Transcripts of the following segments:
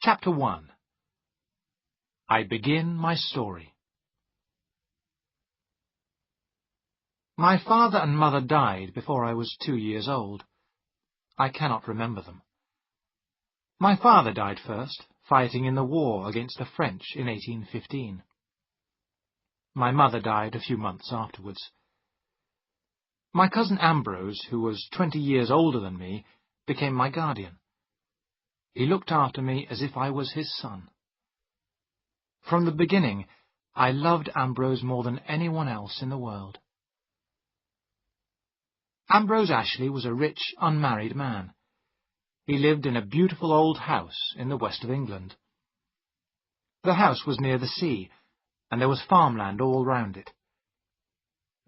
Chapter 1. I begin my story. My father and mother died before I was 2 years old. I cannot remember them. My father died first, fighting in the war against the French in 1815. My mother died a few months afterwards. My cousin Ambrose, who was 20 years older than me, became my guardian. He looked after me as if I was his son. From the beginning, I loved Ambrose more than anyone else in the world. Ambrose Ashley was a rich, unmarried man. He lived in a beautiful old house in the west of England. The house was near the sea, and there was farmland all round it.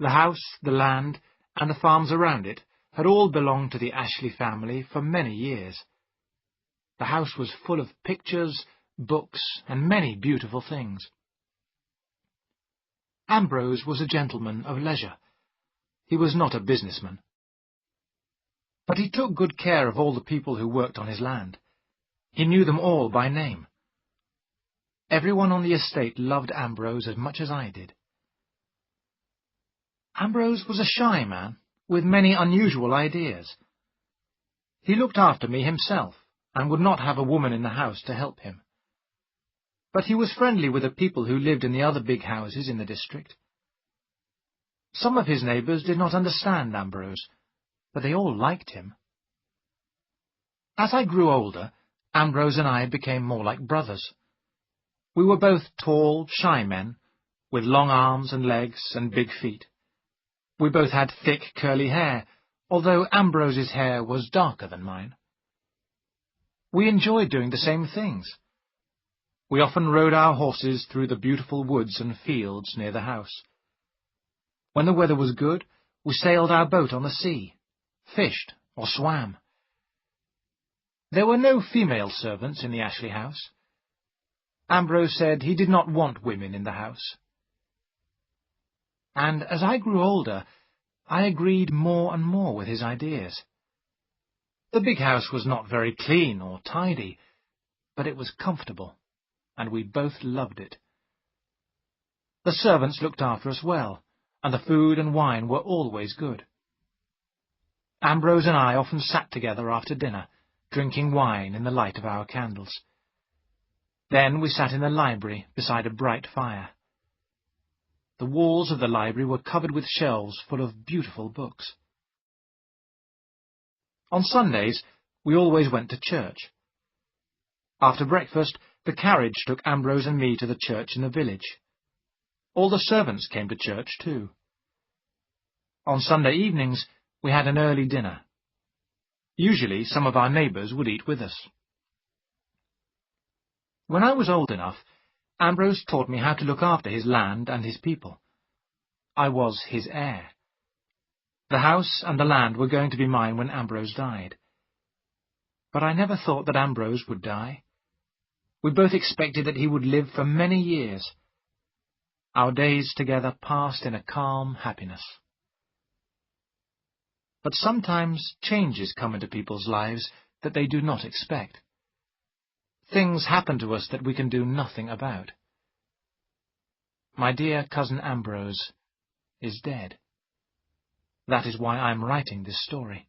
The house, the land, and the farms around it had all belonged to the Ashley family for many years. The house was full of pictures, books, and many beautiful things. Ambrose was a gentleman of leisure. He was not a businessman. But he took good care of all the people who worked on his land. He knew them all by name. Everyone on the estate loved Ambrose as much as I did. Ambrose was a shy man, with many unusual ideas. He looked after me himself, and would not have a woman in the house to help him. But he was friendly with the people who lived in the other big houses in the district. Some of his neighbours did not understand Ambrose, but they all liked him. As I grew older, Ambrose and I became more like brothers. We were both tall, shy men, with long arms and legs and big feet. We both had thick, curly hair, although Ambrose's hair was darker than mine. We enjoyed doing the same things. We often rode our horses through the beautiful woods and fields near the house. When the weather was good, we sailed our boat on the sea, fished or swam. There were no female servants in the Ashley house. Ambrose said he did not want women in the house. And as I grew older, I agreed more and more with his ideas. The big house was not very clean or tidy, but it was comfortable, and we both loved it. The servants looked after us well, and the food and wine were always good. Ambrose and I often sat together after dinner, drinking wine in the light of our candles. Then we sat in the library beside a bright fire. The walls of the library were covered with shelves full of beautiful books. On Sundays, we always went to church. After breakfast, the carriage took Ambrose and me to the church in the village. All the servants came to church, too. On Sunday evenings, we had an early dinner. Usually, some of our neighbours would eat with us. When I was old enough, Ambrose taught me how to look after his land and his people. I was his heir. The house and the land were going to be mine when Ambrose died. But I never thought that Ambrose would die. We both expected that he would live for many years. Our days together passed in a calm happiness. But sometimes changes come into people's lives that they do not expect. Things happen to us that we can do nothing about. My dear cousin Ambrose is dead. That is why I am writing this story.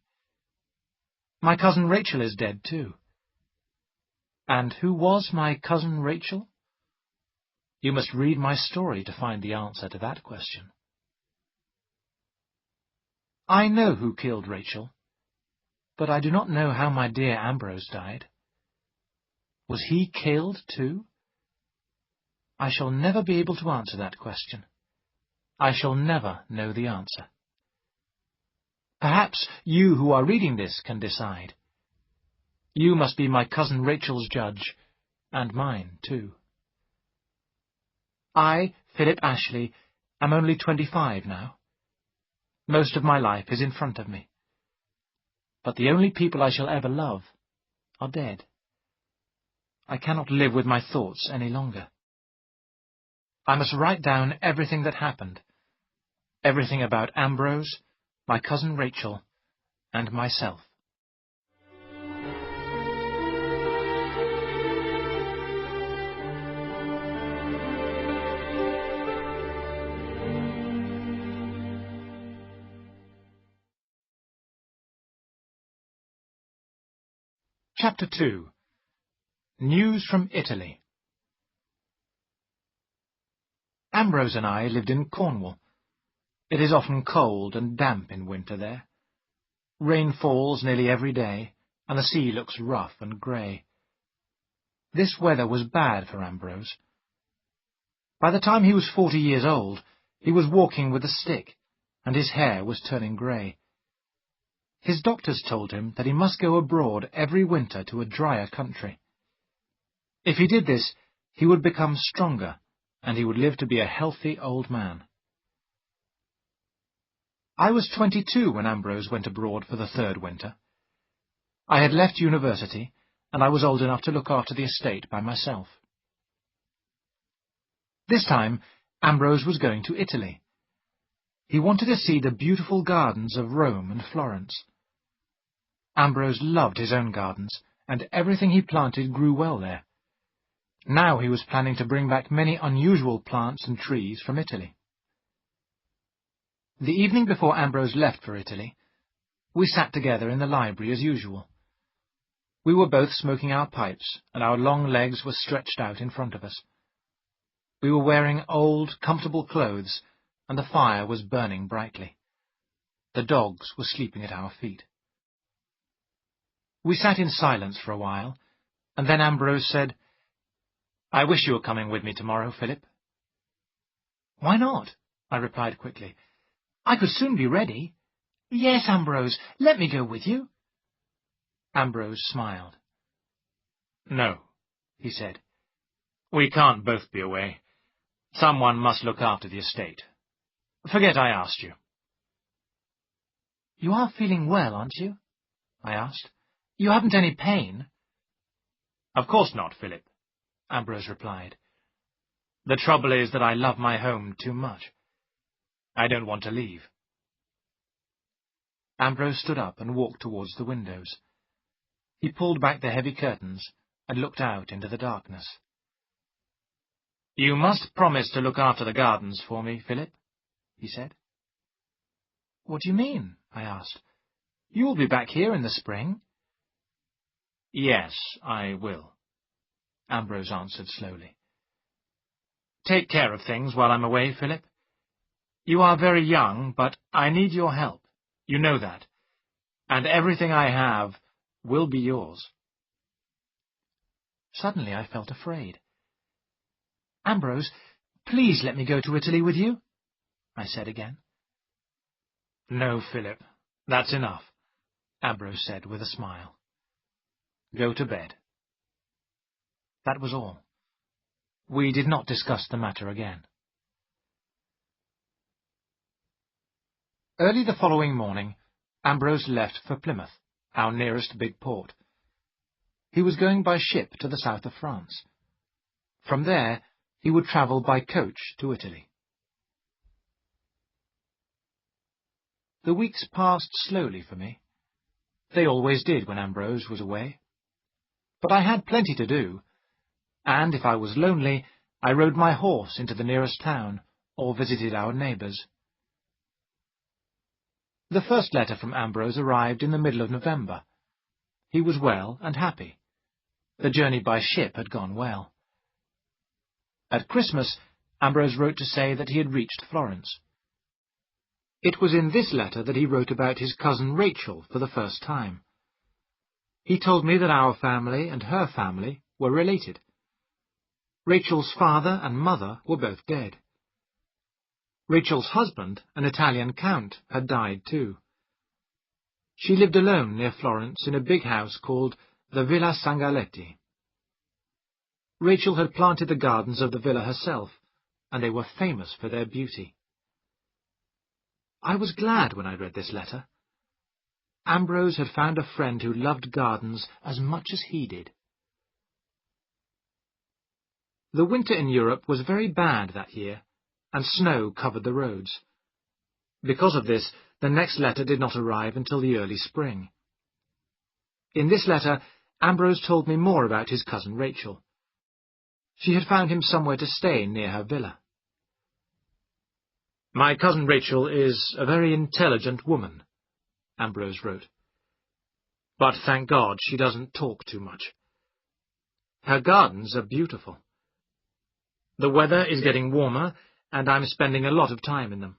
My cousin Rachel is dead too. And who was my cousin Rachel? You must read my story to find the answer to that question. I know who killed Rachel, but I do not know how my dear Ambrose died. Was he killed too? I shall never be able to answer that question. I shall never know the answer. Perhaps you who are reading this can decide. You must be my cousin Rachel's judge, and mine too. I, Philip Ashley, am only 25 now. Most of my life is in front of me. But the only people I shall ever love are dead. I cannot live with my thoughts any longer. I must write down everything that happened, everything about Ambrose, my cousin Rachel, and myself. Chapter 2. News from Italy. Ambrose and I lived in Cornwall. It is often cold and damp in winter there. Rain falls nearly every day, and the sea looks rough and grey. This weather was bad for Ambrose. By the time he was 40 years old, he was walking with a stick, and his hair was turning grey. His doctors told him that he must go abroad every winter to a drier country. If he did this, he would become stronger, and he would live to be a healthy old man. I was 22 when Ambrose went abroad for the third winter. I had left university, and I was old enough to look after the estate by myself. This time, Ambrose was going to Italy. He wanted to see the beautiful gardens of Rome and Florence. Ambrose loved his own gardens, and everything he planted grew well there. Now he was planning to bring back many unusual plants and trees from Italy. The evening before Ambrose left for Italy, we sat together in the library as usual. We were both smoking our pipes, and our long legs were stretched out in front of us. We were wearing old, comfortable clothes, and the fire was burning brightly. The dogs were sleeping at our feet. We sat in silence for a while, and then Ambrose said, "I wish you were coming with me tomorrow, Philip." "Why not?" I replied quickly. "I could soon be ready." "Yes, Ambrose, let me go with you." Ambrose smiled. "No," he said. "We can't both be away. Someone must look after the estate. Forget I asked you." "You are feeling well, aren't you?" I asked. "You haven't any pain?" "Of course not, Philip," Ambrose replied. "The trouble is that I love my home too much. I don't want to leave." Ambrose stood up and walked towards the windows. He pulled back the heavy curtains and looked out into the darkness. "You must promise to look after the gardens for me, Philip," he said. "What do you mean?" I asked. "You will be back here in the spring." "Yes, I will," Ambrose answered slowly. "Take care of things while I'm away, Philip. You are very young, but I need your help. You know that. And everything I have will be yours." Suddenly I felt afraid. "Ambrose, please let me go to Italy with you," I said again. "No, Philip, that's enough," Ambrose said with a smile. "Go to bed." That was all. We did not discuss the matter again. Early the following morning, Ambrose left for Plymouth, our nearest big port. He was going by ship to the south of France. From there, he would travel by coach to Italy. The weeks passed slowly for me. They always did when Ambrose was away. But I had plenty to do, and if I was lonely, I rode my horse into the nearest town, or visited our neighbours. The first letter from Ambrose arrived in the middle of November. He was well and happy. The journey by ship had gone well. At Christmas, Ambrose wrote to say that he had reached Florence. It was in this letter that he wrote about his cousin Rachel for the first time. He told me that our family and her family were related. Rachel's father and mother were both dead. Rachel's husband, an Italian count, had died too. She lived alone near Florence in a big house called the Villa Sangaletti. Rachel had planted the gardens of the villa herself, and they were famous for their beauty. I was glad when I read this letter. Ambrose had found a friend who loved gardens as much as he did. The winter in Europe was very bad that year, and snow covered the roads. Because of this, the next letter did not arrive until the early spring. In this letter, Ambrose told me more about his cousin Rachel. She had found him somewhere to stay near her villa. "My cousin Rachel is a very intelligent woman," Ambrose wrote. but thank God she doesn't talk too much. Her gardens are beautiful. The weather is getting warmer, and I'm spending a lot of time in them.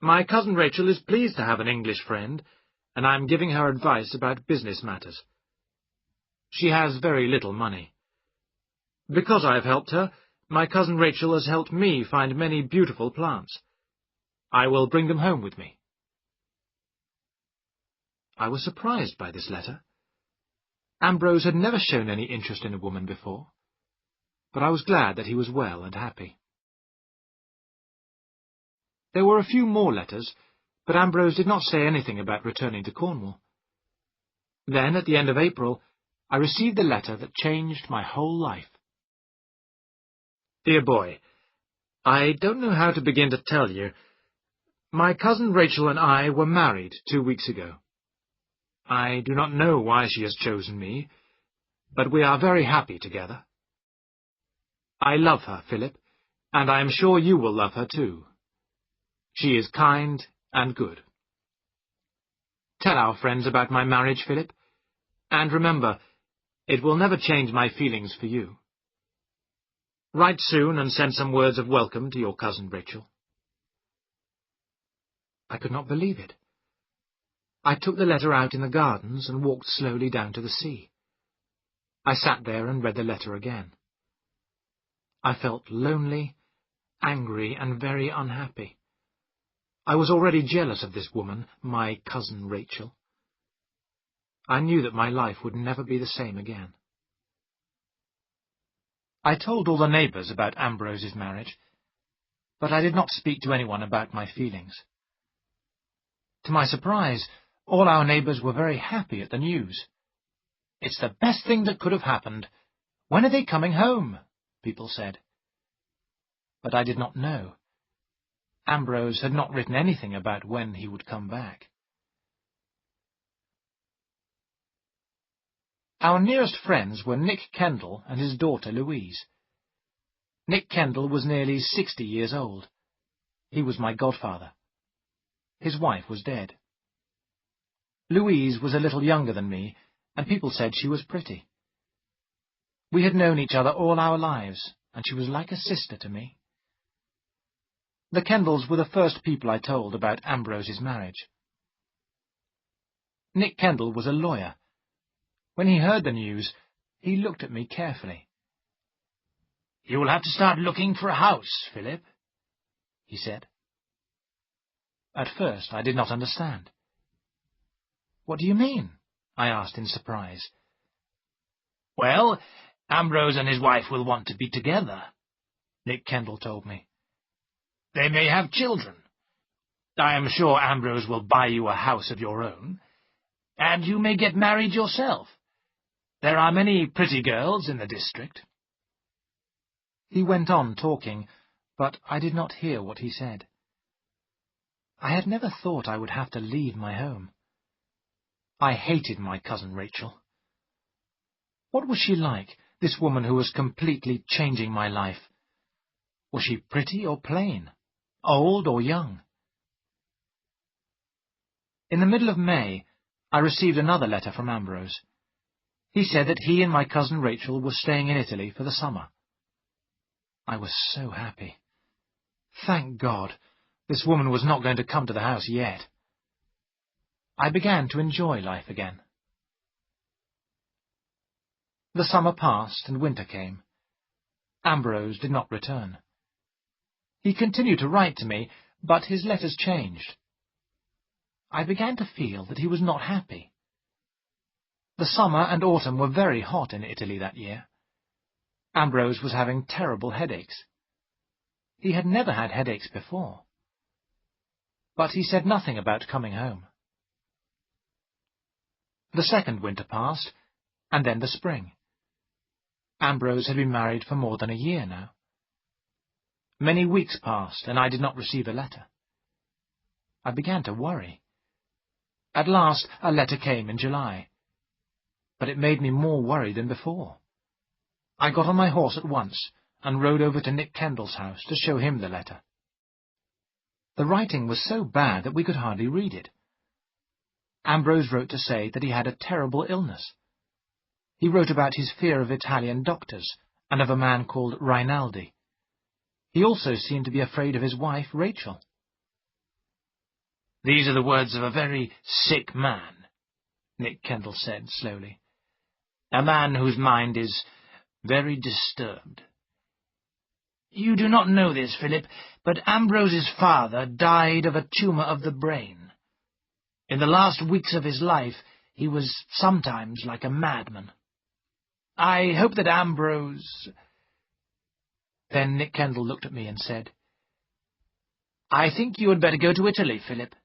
My cousin Rachel is pleased to have an English friend, and I'm giving her advice about business matters. She has very little money. Because I have helped her, my cousin Rachel has helped me find many beautiful plants. I will bring them home with me. I was surprised by this letter. Ambrose had never shown any interest in a woman before, but I was glad that he was well and happy. There were a few more letters, but Ambrose did not say anything about returning to Cornwall. Then, at the end of April, I received a letter that changed my whole life. Dear boy, I don't know how to begin to tell you. My cousin Rachel and I were married 2 weeks ago. I do not know why she has chosen me, but we are very happy together. I love her, Philip, and I am sure you will love her too. She is kind and good. Tell our friends about my marriage, Philip, and remember, it will never change my feelings for you. Write soon and send some words of welcome to your cousin Rachel. I could not believe it. I took the letter out in the gardens and walked slowly down to the sea. I sat there and read the letter again. I felt lonely, angry, and very unhappy. I was already jealous of this woman, my cousin Rachel. I knew that my life would never be the same again. I told all the neighbours about Ambrose's marriage, but I did not speak to anyone about my feelings. To my surprise, all our neighbours were very happy at the news. "It's the best thing that could have happened. When are they coming home?" people said. But I did not know. Ambrose had not written anything about when he would come back. Our nearest friends were Nick Kendall and his daughter Louise. Nick Kendall was nearly 60 years old. He was my godfather. His wife was dead. Louise was a little younger than me, and people said she was pretty. We had known each other all our lives, and she was like a sister to me. The Kendalls were the first people I told about Ambrose's marriage. Nick Kendall was a lawyer. When he heard the news, he looked at me carefully. "You will have to start looking for a house, Philip," he said. At first I did not understand. "What do you mean?" I asked in surprise. "Well, Ambrose and his wife will want to be together," Nick Kendall told me. "They may have children. I am sure Ambrose will buy you a house of your own, and you may get married yourself. There are many pretty girls in the district." He went on talking, but I did not hear what he said. I had never thought I would have to leave my home. I hated my cousin Rachel. What was she like, this woman who was completely changing my life? Was she pretty or plain, old or young? In the middle of May, I received another letter from Ambrose. He said that he and my cousin Rachel were staying in Italy for the summer. I was so happy. Thank God, this woman was not going to come to the house yet. I began to enjoy life again. The summer passed and winter came. Ambrose did not return. He continued to write to me, but his letters changed. I began to feel that he was not happy. The summer and autumn were very hot in Italy that year. Ambrose was having terrible headaches. He had never had headaches before. But he said nothing about coming home. The second winter passed, and then the spring. Ambrose had been married for more than a year now. Many weeks passed, and I did not receive a letter. I began to worry. At last, a letter came in July. But it made me more worried than before. I got on my horse at once and rode over to Nick Kendall's house to show him the letter. The writing was so bad that we could hardly read it. Ambrose wrote to say that he had a terrible illness. He wrote about his fear of Italian doctors and of a man called Rinaldi. He also seemed to be afraid of his wife, Rachel. "These are the words of a very sick man," Nick Kendall said slowly. "A man whose mind is very disturbed. You do not know this, Philip, but Ambrose's father died of a tumour of the brain. In the last weeks of his life, he was sometimes like a madman. I hope that Ambrose—" Then Nick Kendall looked at me and said, "I think you had better go to Italy, Philip.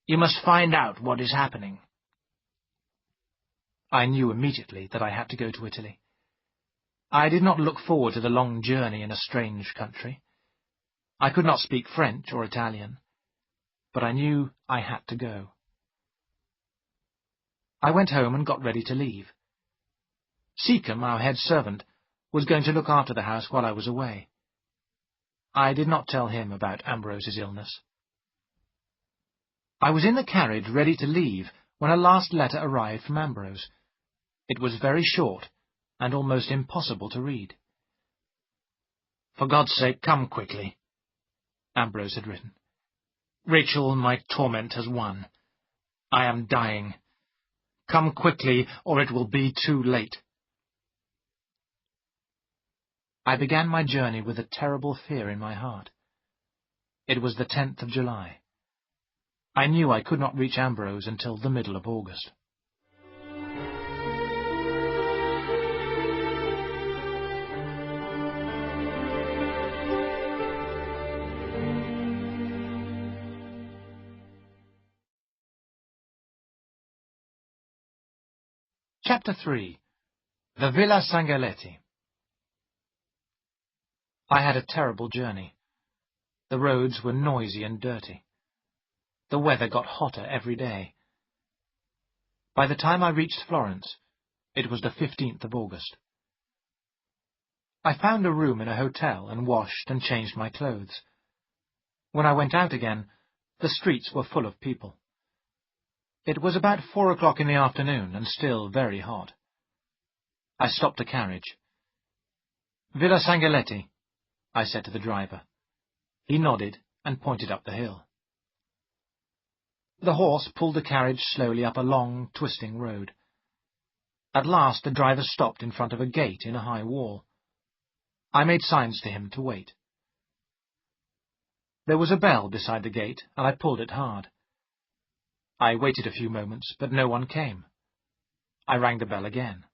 You must find out what is happening." I knew immediately that I had to go to Italy. I did not look forward to the long journey in a strange country. I could not speak French or Italian, but I knew I had to go. I went home and got ready to leave. Seacombe, our head servant, was going to look after the house while I was away. I did not tell him about Ambrose's illness. I was in the carriage ready to leave when a last letter arrived from Ambrose. It was very short and almost impossible to read. "For God's sake, come quickly," Ambrose had written. "Rachel, my torment has won. I am dying. Come quickly, or it will be too late." I began my journey with a terrible fear in my heart. It was the 10th of July. I knew I could not reach Ambrose until the middle of August. Chapter 3. The Villa Sangaletti. I had a terrible journey. The roads were noisy and dirty. The weather got hotter every day. By the time I reached Florence, it was the 15th of August. I found a room in a hotel and washed and changed my clothes. When I went out again, the streets were full of people. It was about 4 o'clock in the afternoon and still very hot. I stopped the carriage. "Villa Sangaletti," I said to the driver. He nodded and pointed up the hill. The horse pulled the carriage slowly up a long, twisting road. At last the driver stopped in front of a gate in a high wall. I made signs to him to wait. There was a bell beside the gate, and I pulled it hard. I waited a few moments, but no one came. I rang the bell again.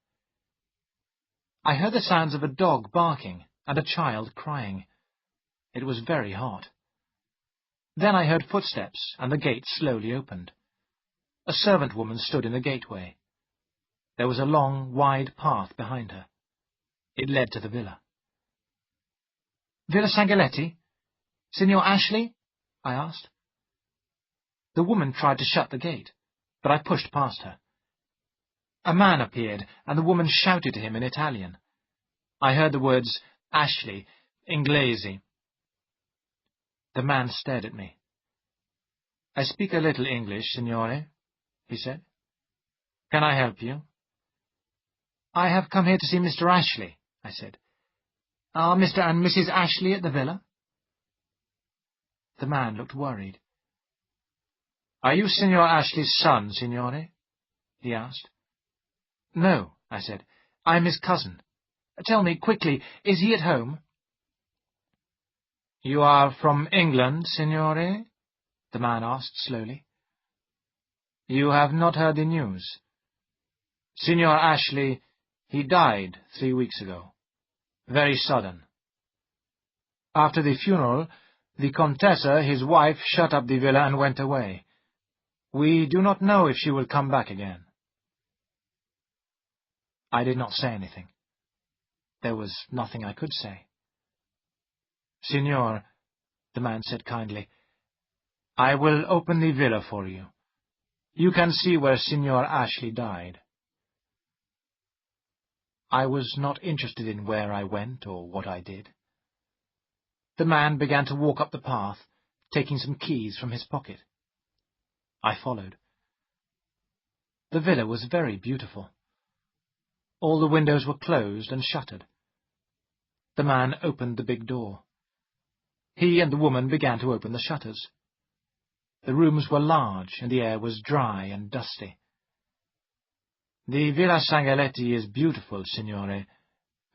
I heard the sounds of a dog barking and a child crying. It was very hot. Then I heard footsteps, and the gate slowly opened. A servant woman stood in the gateway. There was a long, wide path behind her. It led to the villa. "Villa Sangaletti? Signor Ashley?" I asked. The woman tried to shut the gate, but I pushed past her. A man appeared, and the woman shouted to him in Italian. I heard the words, "Ashley, Inglese." The man stared at me. "I speak a little English, signore," he said. "Can I help you?" "I have come here to see Mr. Ashley," I said. "Are Mr. and Mrs. Ashley at the villa?" The man looked worried. "Are you Signor Ashley's son, signore?" he asked. "No," I said. "I'm his cousin. Tell me, quickly, is he at home?" "You are from England, signore?" the man asked slowly. "You have not heard the news. Signor Ashley, he died 3 weeks ago. Very sudden. After the funeral, the Contessa, his wife, shut up the villa and went away. We do not know if she will come back again." I did not say anything. There was nothing I could say. "Signor," the man said kindly, "I will open the villa for you. You can see where Signor Ashley died." I was not interested in where I went or what I did. The man began to walk up the path, taking some keys from his pocket. I followed. The villa was very beautiful. All the windows were closed and shuttered. The man opened the big door. He and the woman began to open the shutters. The rooms were large, and the air was dry and dusty. "The Villa Sangaletti is beautiful, signore.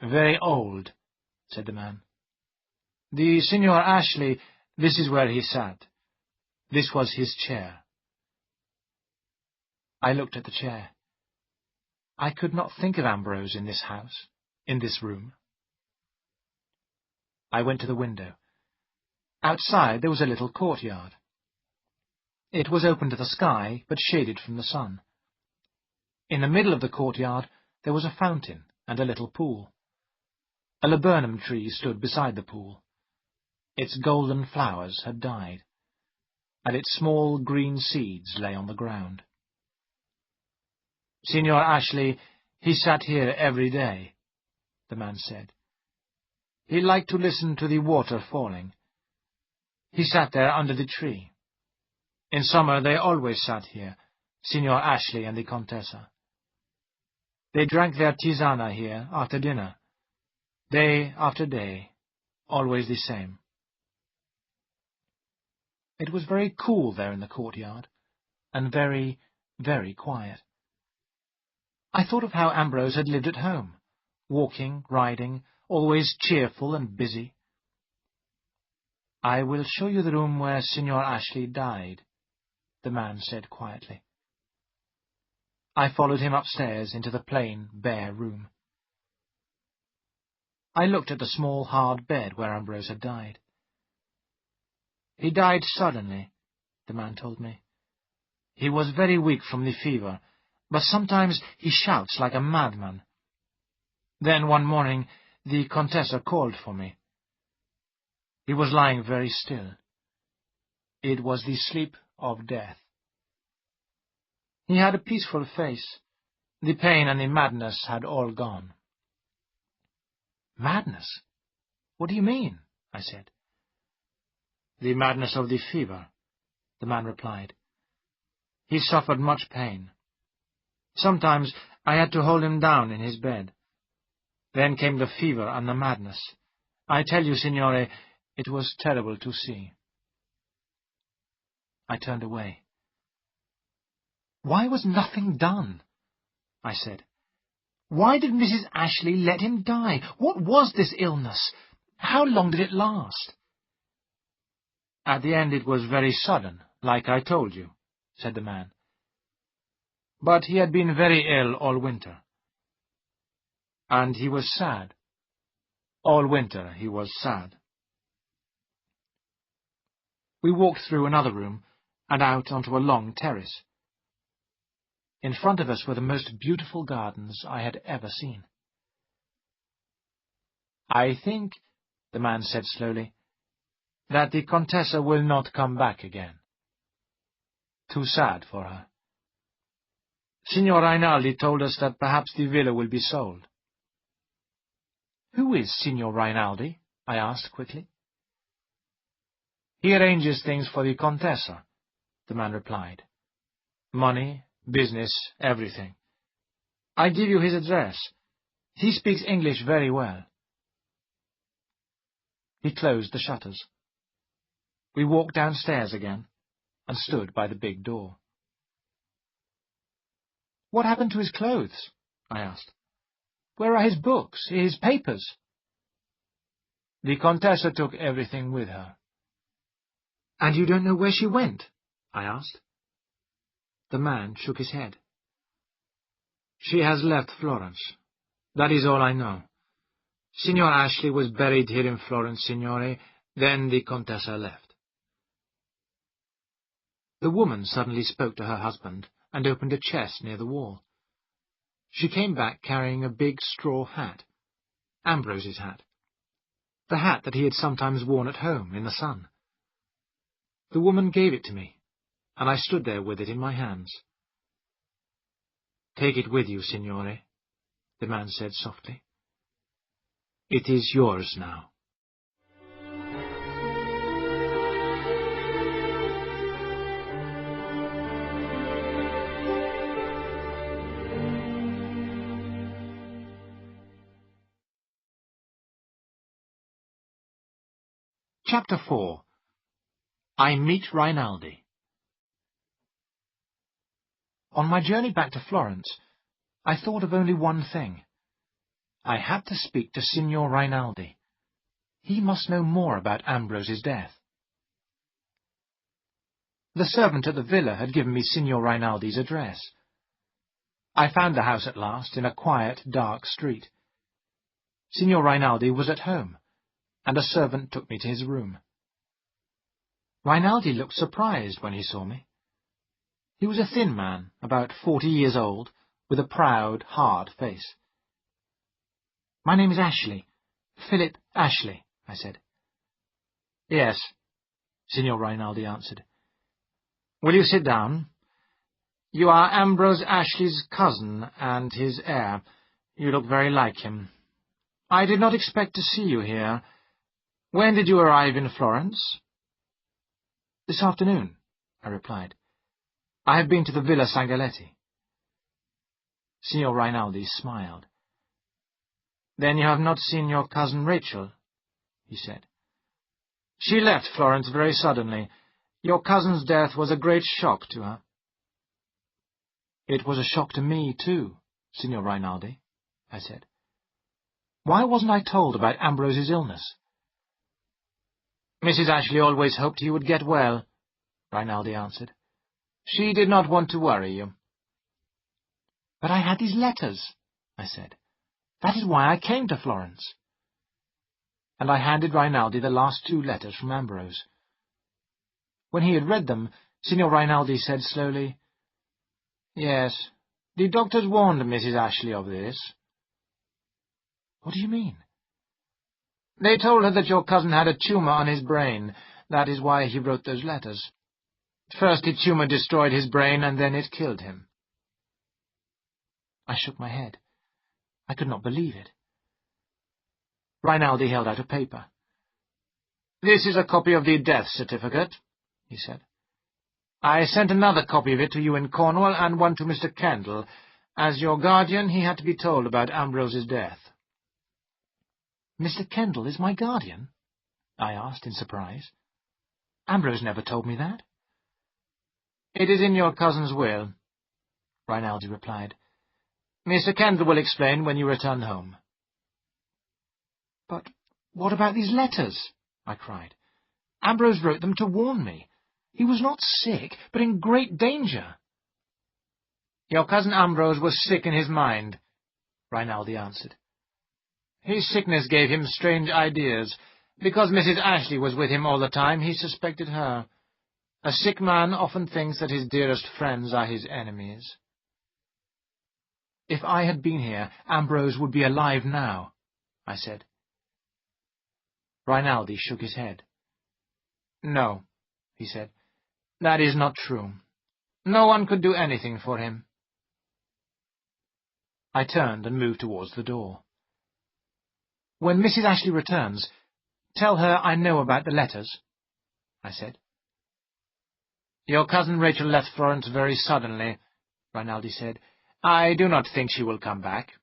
Very old," said the man. "The Signor Ashley, this is where he sat. This was his chair." I looked at the chair. I could not think of Ambrose in this house, in this room. I went to the window. Outside there was a little courtyard. It was open to the sky, but shaded from the sun. In the middle of the courtyard there was a fountain and a little pool. A laburnum tree stood beside the pool. Its golden flowers had died, and its small green seeds lay on the ground. "Signor Ashley, he sat here every day," the man said. "He liked to listen to the water falling. He sat there under the tree. In summer they always sat here, Signor Ashley and the Contessa. They drank their tisana here after dinner, day after day, always the same." It was very cool there in the courtyard, and very, very quiet. I thought of how Ambrose had lived at home, walking, riding, always cheerful and busy. "I will show you the room where Signor Ashley died," the man said quietly. I followed him upstairs into the plain, bare room. I looked at the small, hard bed where Ambrose had died. "He died suddenly," the man told me. "He was very weak from the fever, but sometimes he shouts like a madman. Then one morning the Contessa called for me. He was lying very still. It was the sleep of death. He had a peaceful face. The pain and the madness had all gone." "Madness? What do you mean?" I said. "The madness of the fever," the man replied. "He suffered much pain. Sometimes I had to hold him down in his bed. Then came the fever and the madness. I tell you, signore, it was terrible to see." I turned away. "Why was nothing done?" I said. "Why did Mrs. Ashley let him die? What was this illness? How long did it last?" "At the end it was very sudden, like I told you," said the man. "But he had been very ill all winter. And he was sad. All winter he was sad." We walked through another room and out onto a long terrace. In front of us were the most beautiful gardens I had ever seen. "I think," the man said slowly, "that the Contessa will not come back again. Too sad for her. Signor Rinaldi told us that perhaps the villa will be sold." "Who is Signor Rinaldi?" I asked quickly. "He arranges things for the Contessa," the man replied. "Money, business, everything. I give you his address. He speaks English very well." He closed the shutters. We walked downstairs again and stood by the big door. "What happened to his clothes?" I asked. "Where are his books, his papers?" "The Contessa took everything with her." "And you don't know where she went?" I asked. The man shook his head. "She has left Florence. That is all I know. Signor Ashley was buried here in Florence, signore. Then the Contessa left." The woman suddenly spoke to her husband and opened a chest near the wall. She came back carrying a big straw hat, Ambrose's hat, the hat that he had sometimes worn at home in the sun. The woman gave it to me, and I stood there with it in my hands. "Take it with you, signore," the man said softly. "It is yours now." Chapter 4. I Meet Rinaldi. On my journey back to Florence, I thought of only one thing. I had to speak to Signor Rinaldi. He must know more about Ambrose's death. The servant at the villa had given me Signor Rinaldi's address. I found the house at last in a quiet, dark street. Signor Rinaldi was at home, and a servant took me to his room. Rinaldi looked surprised when he saw me. He was a thin man, about 40 years old, with a proud, hard face. "My name is Ashley. Philip Ashley," I said. "Yes," Signor Rinaldi answered. "Will you sit down? You are Ambrose Ashley's cousin and his heir. You look very like him. I did not expect to see you here. When did you arrive in Florence?" "This afternoon," I replied. "I have been to the Villa Sangaletti." Signor Rinaldi smiled. "Then you have not seen your cousin Rachel?" he said. "She left Florence very suddenly. Your cousin's death was a great shock to her." "It was a shock to me, too, Signor Rinaldi," I said. "Why wasn't I told about Ambrose's illness?" "Mrs. Ashley always hoped he would get well," Rinaldi answered. "She did not want to worry you." "But I had these letters," I said. "That is why I came to Florence." And I handed Rinaldi the last 2 letters from Ambrose. When he had read them, Signor Rinaldi said slowly, "Yes, the doctors warned Mrs. Ashley of this." "What do you mean?" "They told her that your cousin had a tumour on his brain. That is why he wrote those letters. First the tumour destroyed his brain, and then it killed him." I shook my head. I could not believe it. Rinaldi held out a paper. "This is a copy of the death certificate," he said. "I sent another copy of it to you in Cornwall and one to Mr. Kendall. As your guardian, he had to be told about Ambrose's death." "Mr. Kendall is my guardian?" I asked in surprise. "Ambrose never told me that." "It is in your cousin's will," Rinaldi replied. "Mr. Kendall will explain when you return home." "But what about these letters?" I cried. "Ambrose wrote them to warn me. He was not sick, but in great danger." "Your cousin Ambrose was sick in his mind," Rinaldi answered. "His sickness gave him strange ideas. Because Mrs. Ashley was with him all the time, he suspected her. A sick man often thinks that his dearest friends are his enemies." "If I had been here, Ambrose would be alive now," I said. Rinaldi shook his head. "No," he said. "That is not true. No one could do anything for him." I turned and moved towards the door. "When Mrs. Ashley returns, tell her I know about the letters," I said. "Your cousin Rachel left Florence very suddenly," Rinaldi said. "I do not think she will come back."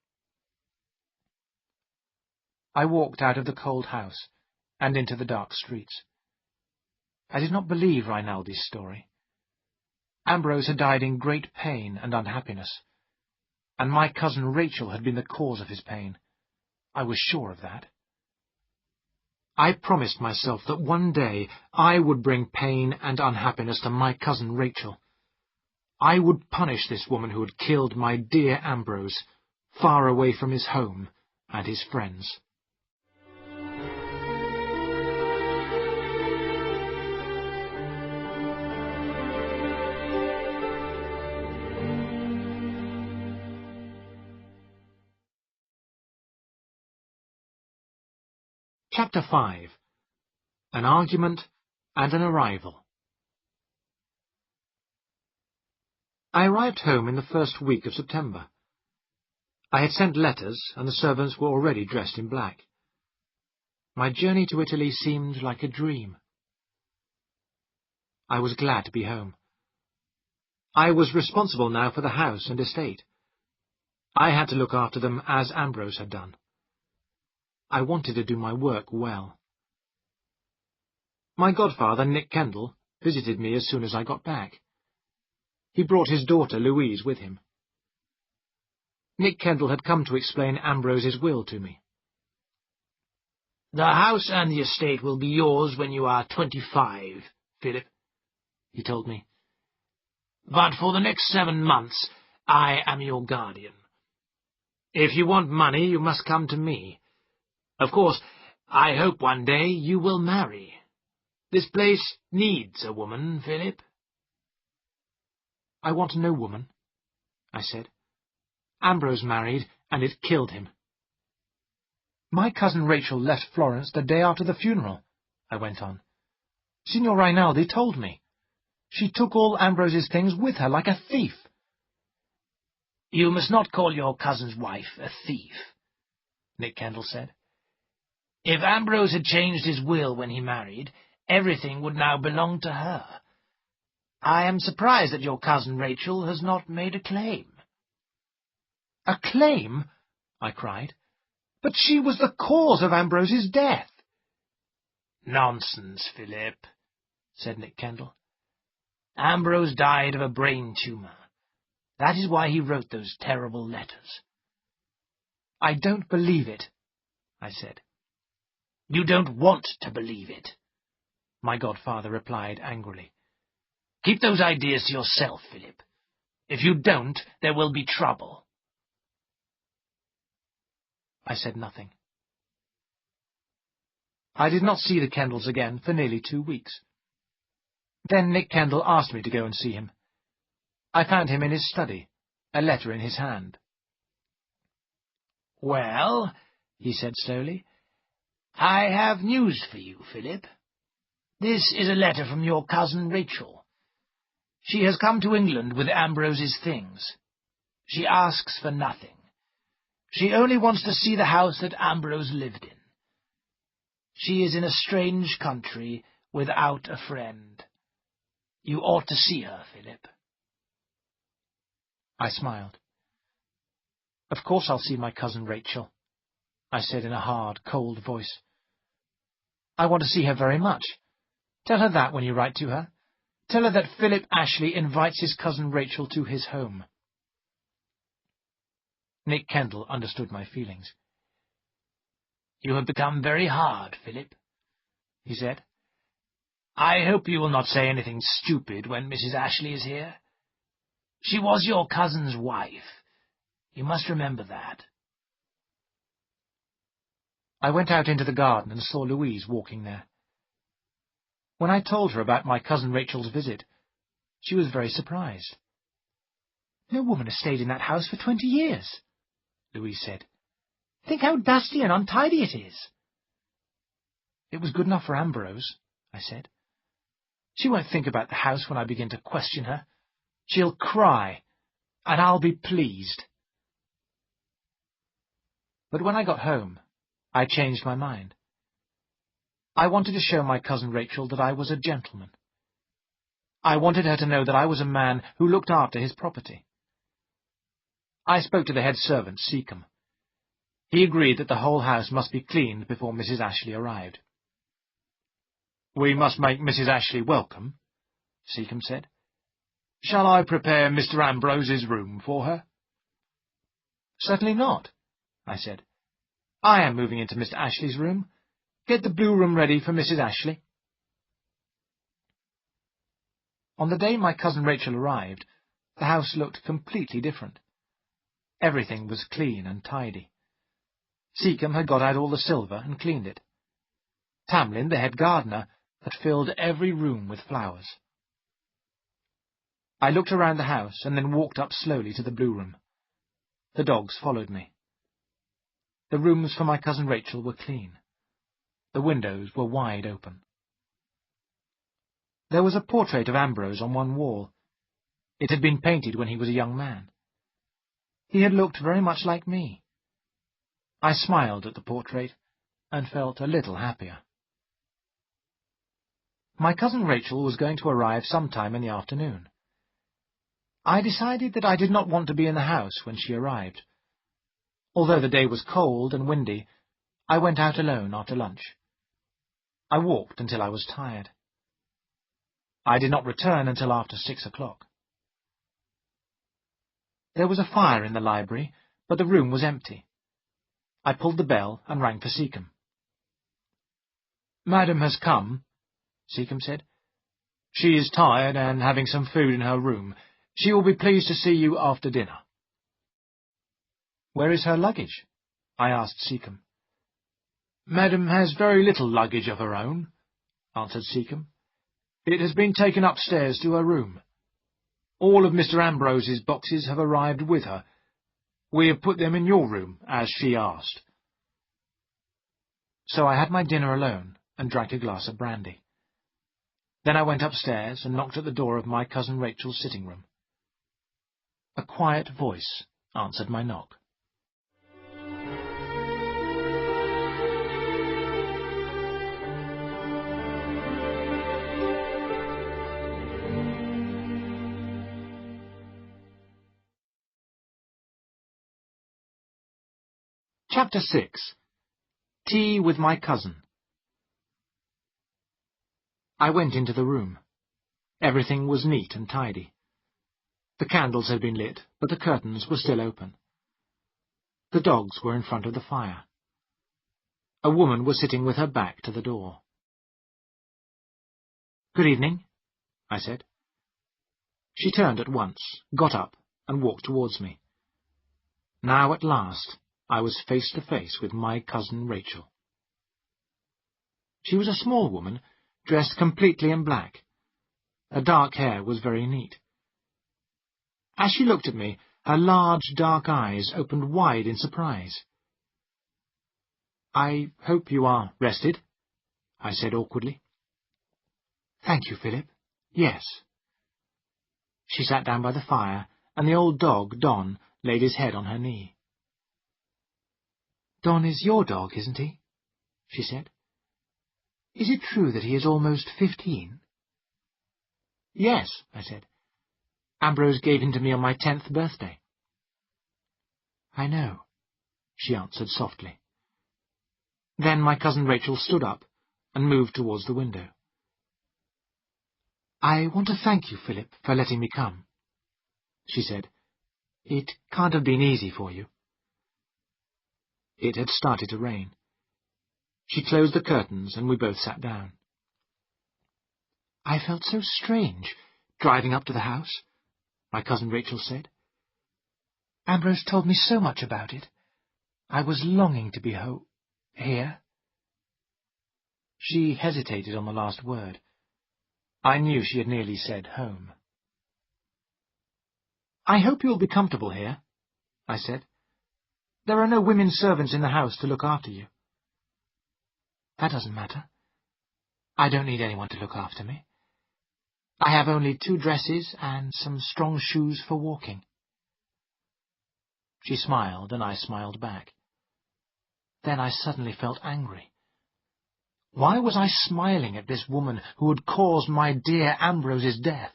I walked out of the cold house and into the dark streets. I did not believe Rinaldi's story. Ambrose had died in great pain and unhappiness, and my cousin Rachel had been the cause of his pain. I was sure of that. I promised myself that one day I would bring pain and unhappiness to my cousin Rachel. I would punish this woman who had killed my dear Ambrose, far away from his home and his friends. Chapter 5. An Argument and an Arrival. I arrived home in the first week of September. I had sent letters, and the servants were already dressed in black. My journey to Italy seemed like a dream. I was glad to be home. I was responsible now for the house and estate. I had to look after them as Ambrose had done. I wanted to do my work well. My godfather, Nick Kendall, visited me as soon as I got back. He brought his daughter, Louise, with him. Nick Kendall had come to explain Ambrose's will to me. "The house and the estate will be yours when you are 25, Philip," he told me. "But for the next 7 months I am your guardian. If you want money, you must come to me. Of course, I hope one day you will marry. This place needs a woman, Philip." "I want no woman," I said. "Ambrose married, and it killed him." "My cousin Rachel left Florence the day after the funeral," I went on. "Signor Rinaldi told me. She took all Ambrose's things with her like a thief." "You must not call your cousin's wife a thief," Nick Kendall said. "If Ambrose had changed his will when he married, everything would now belong to her. I am surprised that your cousin Rachel has not made a claim." "A claim?" I cried. "But she was the cause of Ambrose's death." "Nonsense, Philip," said Nick Kendall. "Ambrose died of a brain tumour. That is why he wrote those terrible letters." "I don't believe it," I said. "You don't want to believe it," my godfather replied angrily. "Keep those ideas to yourself, Philip. If you don't, there will be trouble." I said nothing. I did not see the Kendalls again for nearly 2 weeks. Then Nick Kendall asked me to go and see him. I found him in his study, a letter in his hand. "Well," he said slowly, "I have news for you, Philip. This is a letter from your cousin Rachel. She has come to England with Ambrose's things. She asks for nothing. She only wants to see the house that Ambrose lived in. She is in a strange country, without a friend. You ought to see her, Philip." I smiled. "Of course I'll see my cousin Rachel," I said in a hard, cold voice. "I want to see her very much. Tell her that when you write to her. Tell her that Philip Ashley invites his cousin Rachel to his home." Nick Kendall understood my feelings. "You have become very hard, Philip," he said. "I hope you will not say anything stupid when Mrs. Ashley is here. She was your cousin's wife. You must remember that." I went out into the garden and saw Louise walking there. When I told her about my cousin Rachel's visit, she was very surprised. "No woman has stayed in that house for 20 years, Louise said. "Think how dusty and untidy it is." "It was good enough for Ambrose," I said. "She won't think about the house when I begin to question her. She'll cry, and I'll be pleased." But when I got home, I changed my mind. I wanted to show my cousin Rachel that I was a gentleman. I wanted her to know that I was a man who looked after his property. I spoke to the head servant, Seacombe. He agreed that the whole house must be cleaned before Mrs. Ashley arrived. "We must make Mrs. Ashley welcome," Seacombe said. "Shall I prepare Mr. Ambrose's room for her?" "Certainly not," I said. "I am moving into Mr. Ashley's room. Get the blue room ready for Mrs. Ashley." On the day my cousin Rachel arrived, the house looked completely different. Everything was clean and tidy. Seacombe had got out all the silver and cleaned it. Tamlin, the head gardener, had filled every room with flowers. I looked around the house and then walked up slowly to the blue room. The dogs followed me. The rooms for my cousin Rachel were clean. The windows were wide open. There was a portrait of Ambrose on one wall. It had been painted when he was a young man. He had looked very much like me. I smiled at the portrait and felt a little happier. My cousin Rachel was going to arrive sometime in the afternoon. I decided that I did not want to be in the house when she arrived. Although the day was cold and windy, I went out alone after lunch. I walked until I was tired. I did not return until after 6 o'clock. There was a fire in the library, but the room was empty. I pulled the bell and rang for Seacombe. "Madam has come," Seacombe said. "She is tired and having some food in her room. She will be pleased to see you after dinner." "Where is her luggage?" I asked Seacombe. "Madam has very little luggage of her own," answered Seacombe. "It has been taken upstairs to her room. All of Mr. Ambrose's boxes have arrived with her. We have put them in your room, as she asked." So I had my dinner alone and drank a glass of brandy. Then I went upstairs and knocked at the door of my cousin Rachel's sitting room. A quiet voice answered my knock. Chapter 6. Tea with my cousin. I went into the room. Everything was neat and tidy. The candles had been lit, but the curtains were still open. The dogs were in front of the fire. A woman was sitting with her back to the door. "Good evening," I said. She turned at once, got up, and walked towards me. Now at last I was face to face with my cousin Rachel. She was a small woman, dressed completely in black. Her dark hair was very neat. As she looked at me, her large dark eyes opened wide in surprise. "I hope you are rested," I said awkwardly. "Thank you, Philip. Yes." She sat down by the fire, and the old dog, Don, laid his head on her knee. "Don is your dog, isn't he?" she said. "Is it true that he is almost 15? "Yes," I said. "Ambrose gave him to me on my 10th birthday." "I know," she answered softly. Then my cousin Rachel stood up and moved towards the window. "I want to thank you, Philip, for letting me come," she said. "It can't have been easy for you." It had started to rain. She closed the curtains, and we both sat down. "I felt so strange, driving up to the house," my cousin Rachel said. "Ambrose told me so much about it. I was longing to be here." She hesitated on the last word. I knew she had nearly said home. "I hope you will be comfortable here," I said. "There are no women servants in the house to look after you." "That doesn't matter. I don't need anyone to look after me. I have only 2 dresses and some strong shoes for walking." She smiled, and I smiled back. Then I suddenly felt angry. Why was I smiling at this woman who had caused my dear Ambrose's death?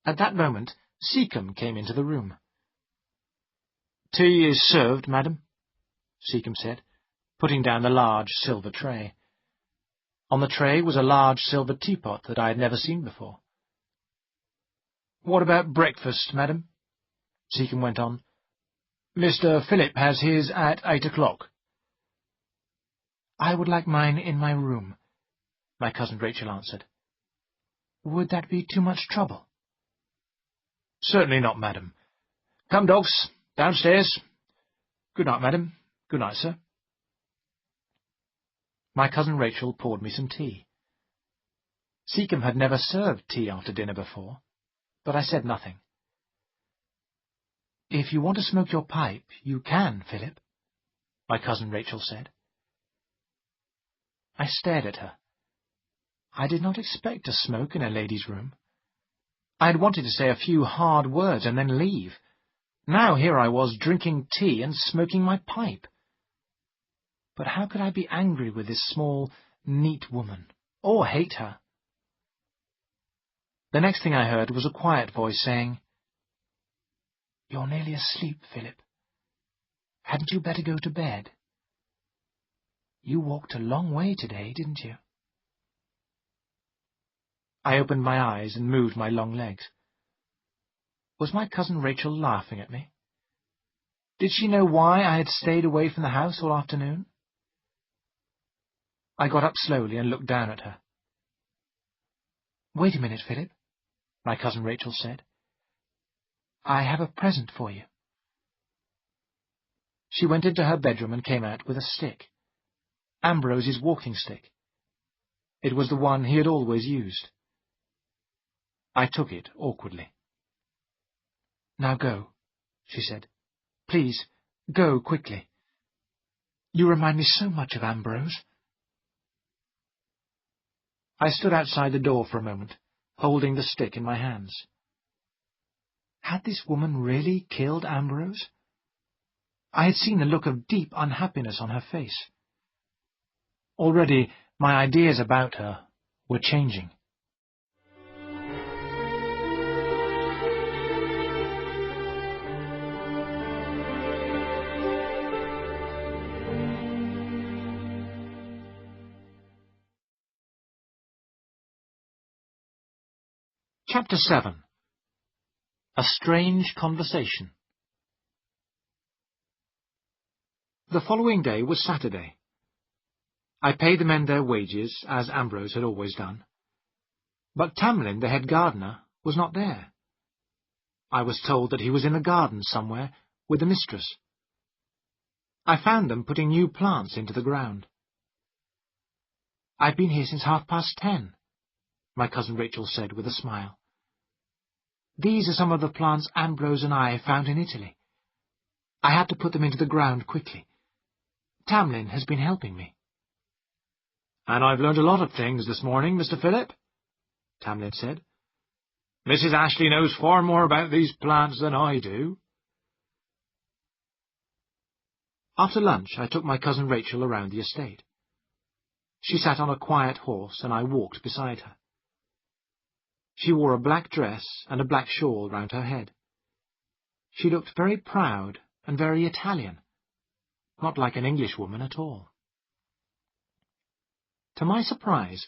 At that moment, Seacombe came into the room. "Tea is served, madam," Seacombe said, putting down the large silver tray. On the tray was a large silver teapot that I had never seen before. "What about breakfast, madam?" Seacombe went on. "Mr. Philip has his at 8 o'clock. "I would like mine in my room," my cousin Rachel answered. "Would that be too much trouble?" "Certainly not, madam. Come, dogs, downstairs. Good night, madam. Good night, sir." My cousin Rachel poured me some tea. Seacombe had never served tea after dinner before, but I said nothing. "If you want to smoke your pipe, you can, Philip," my cousin Rachel said. I stared at her. I did not expect to smoke in a lady's room. I had wanted to say a few hard words and then leave. Now here I was drinking tea and smoking my pipe. But how could I be angry with this small, neat woman, or hate her? The next thing I heard was a quiet voice saying, "You're nearly asleep, Philip. Hadn't you better go to bed?" You walked a long way today, didn't you? I opened my eyes and moved my long legs. Was my cousin Rachel laughing at me? Did she know why I had stayed away from the house all afternoon? I got up slowly and looked down at her. "Wait a minute, Philip," my cousin Rachel said. "I have a present for you." She went into her bedroom and came out with a stick. Ambrose's walking stick. It was the one he had always used. I took it awkwardly. "Now go," she said. "Please, go quickly. You remind me so much of Ambrose." I stood outside the door for a moment, holding the stick in my hands. Had this woman really killed Ambrose? I had seen the look of deep unhappiness on her face. Already my ideas about her were changing. Chapter 7. A Strange Conversation. The following day was Saturday. I paid the men their wages, as Ambrose had always done. But Tamlin, the head gardener, was not there. I was told that he was in the garden somewhere with the mistress. I found them putting new plants into the ground. "I've been here since 10:30, my cousin Rachel said with a smile. "These are some of the plants Ambrose and I found in Italy. I had to put them into the ground quickly. Tamlin has been helping me." "And I've learned a lot of things this morning, Mr. Philip," Tamlin said. "Mrs. Ashley knows far more about these plants than I do." After lunch, I took my cousin Rachel around the estate. She sat on a quiet horse, and I walked beside her. She wore a black dress and a black shawl round her head. She looked very proud and very Italian, not like an Englishwoman at all. To my surprise,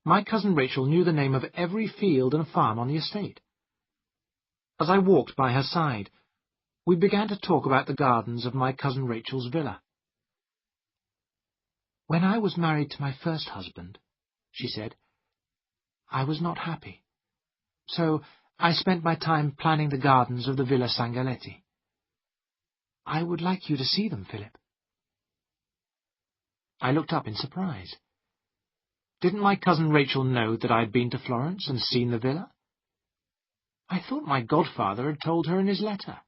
my cousin Rachel knew the name of every field and farm on the estate. As I walked by her side, we began to talk about the gardens of my cousin Rachel's villa. "When I was married to my first husband," she said, "I was not happy. So I spent my time planning the gardens of the Villa Sangaletti. I would like you to see them, Philip." I looked up in surprise. Didn't my cousin Rachel know that I had been to Florence and seen the villa? I thought my godfather had told her in his letter.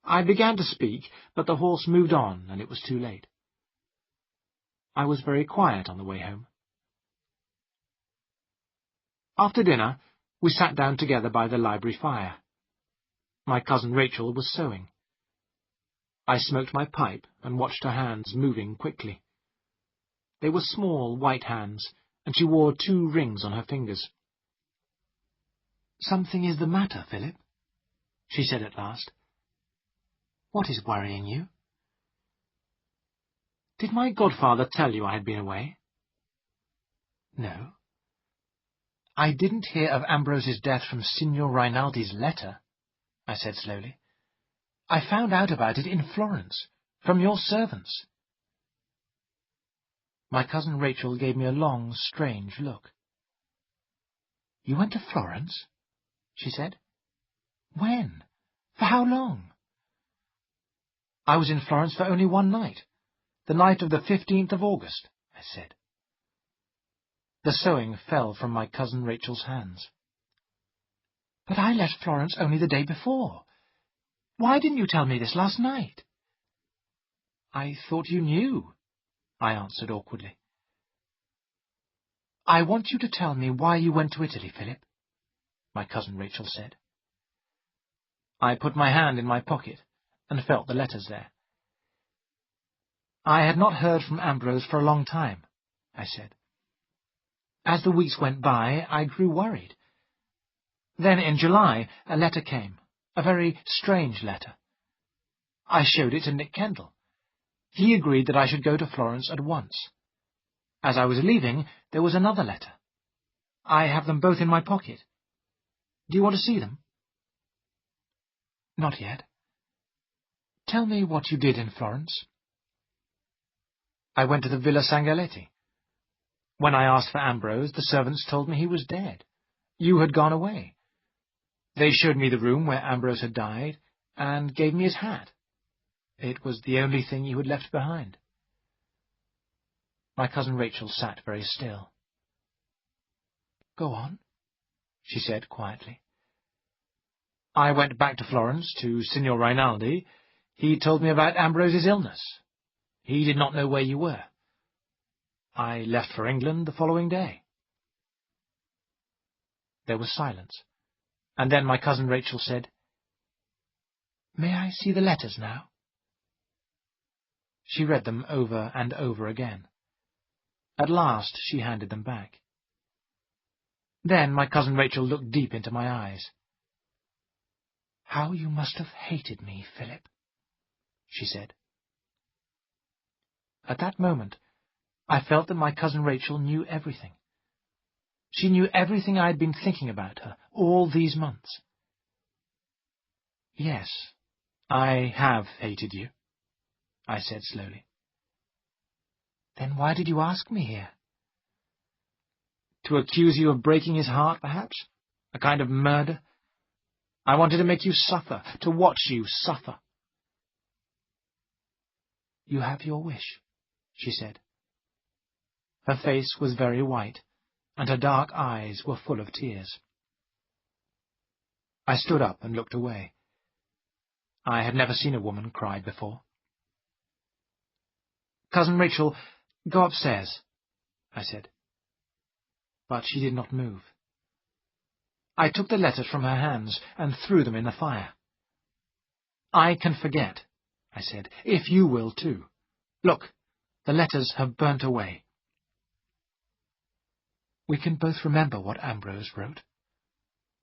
I began to speak, but the horse moved on, and it was too late. I was very quiet on the way home. After dinner, we sat down together by the library fire. My cousin Rachel was sewing. I smoked my pipe and watched her hands moving quickly. They were small, white hands, and she wore 2 rings on her fingers. "Something is the matter, Philip," she said at last. "What is worrying you?" "Did my godfather tell you I had been away?" "No." "I didn't hear of Ambrose's death from Signor Rinaldi's letter," I said slowly. "I found out about it in Florence, from your servants." My cousin Rachel gave me a long, strange look. "You went to Florence?" she said. "When? For how long?" "I was in Florence for only one night, the night of the 15th of August, I said. The sewing fell from my cousin Rachel's hands. "But I left Florence only the day before. Why didn't you tell me this last night?" "I thought you knew," I answered awkwardly. "I want you to tell me why you went to Italy, Philip," my cousin Rachel said. I put my hand in my pocket and felt the letters there. "I had not heard from Ambrose for a long time," I said. "As the weeks went by, I grew worried. Then in July a letter came, a very strange letter. I showed it to Nick Kendall. He agreed that I should go to Florence at once. As I was leaving, there was another letter. I have them both in my pocket. Do you want to see them? Not yet. Tell me what you did in Florence. I went to the Villa Sangaletti. When I asked for Ambrose, the servants told me he was dead. You had gone away. They showed me the room where Ambrose had died, and gave me his hat. It was the only thing you had left behind. My cousin Rachel sat very still. Go on, she said quietly. I went back to Florence to Signor Rinaldi. He told me about Ambrose's illness. He did not know where you were. I left for England the following day. There was silence, and then my cousin Rachel said, May I see the letters now? She read them over and over again. At last she handed them back. Then my cousin Rachel looked deep into my eyes. How you must have hated me, Philip, she said. At that moment, I felt that my cousin Rachel knew everything. She knew everything I had been thinking about her all these months. Yes, I have hated you, I said slowly. Then why did you ask me here? To accuse you of breaking his heart, perhaps? A kind of murder? I wanted to make you suffer, to watch you suffer. You have your wish, she said. Her face was very white, and her dark eyes were full of tears. I stood up and looked away. I had never seen a woman cry before. Cousin Rachel, go upstairs, I said. But she did not move. I took the letters from her hands and threw them in the fire. I can forget, I said, if you will too. Look, the letters have burnt away. We can both remember what Ambrose wrote,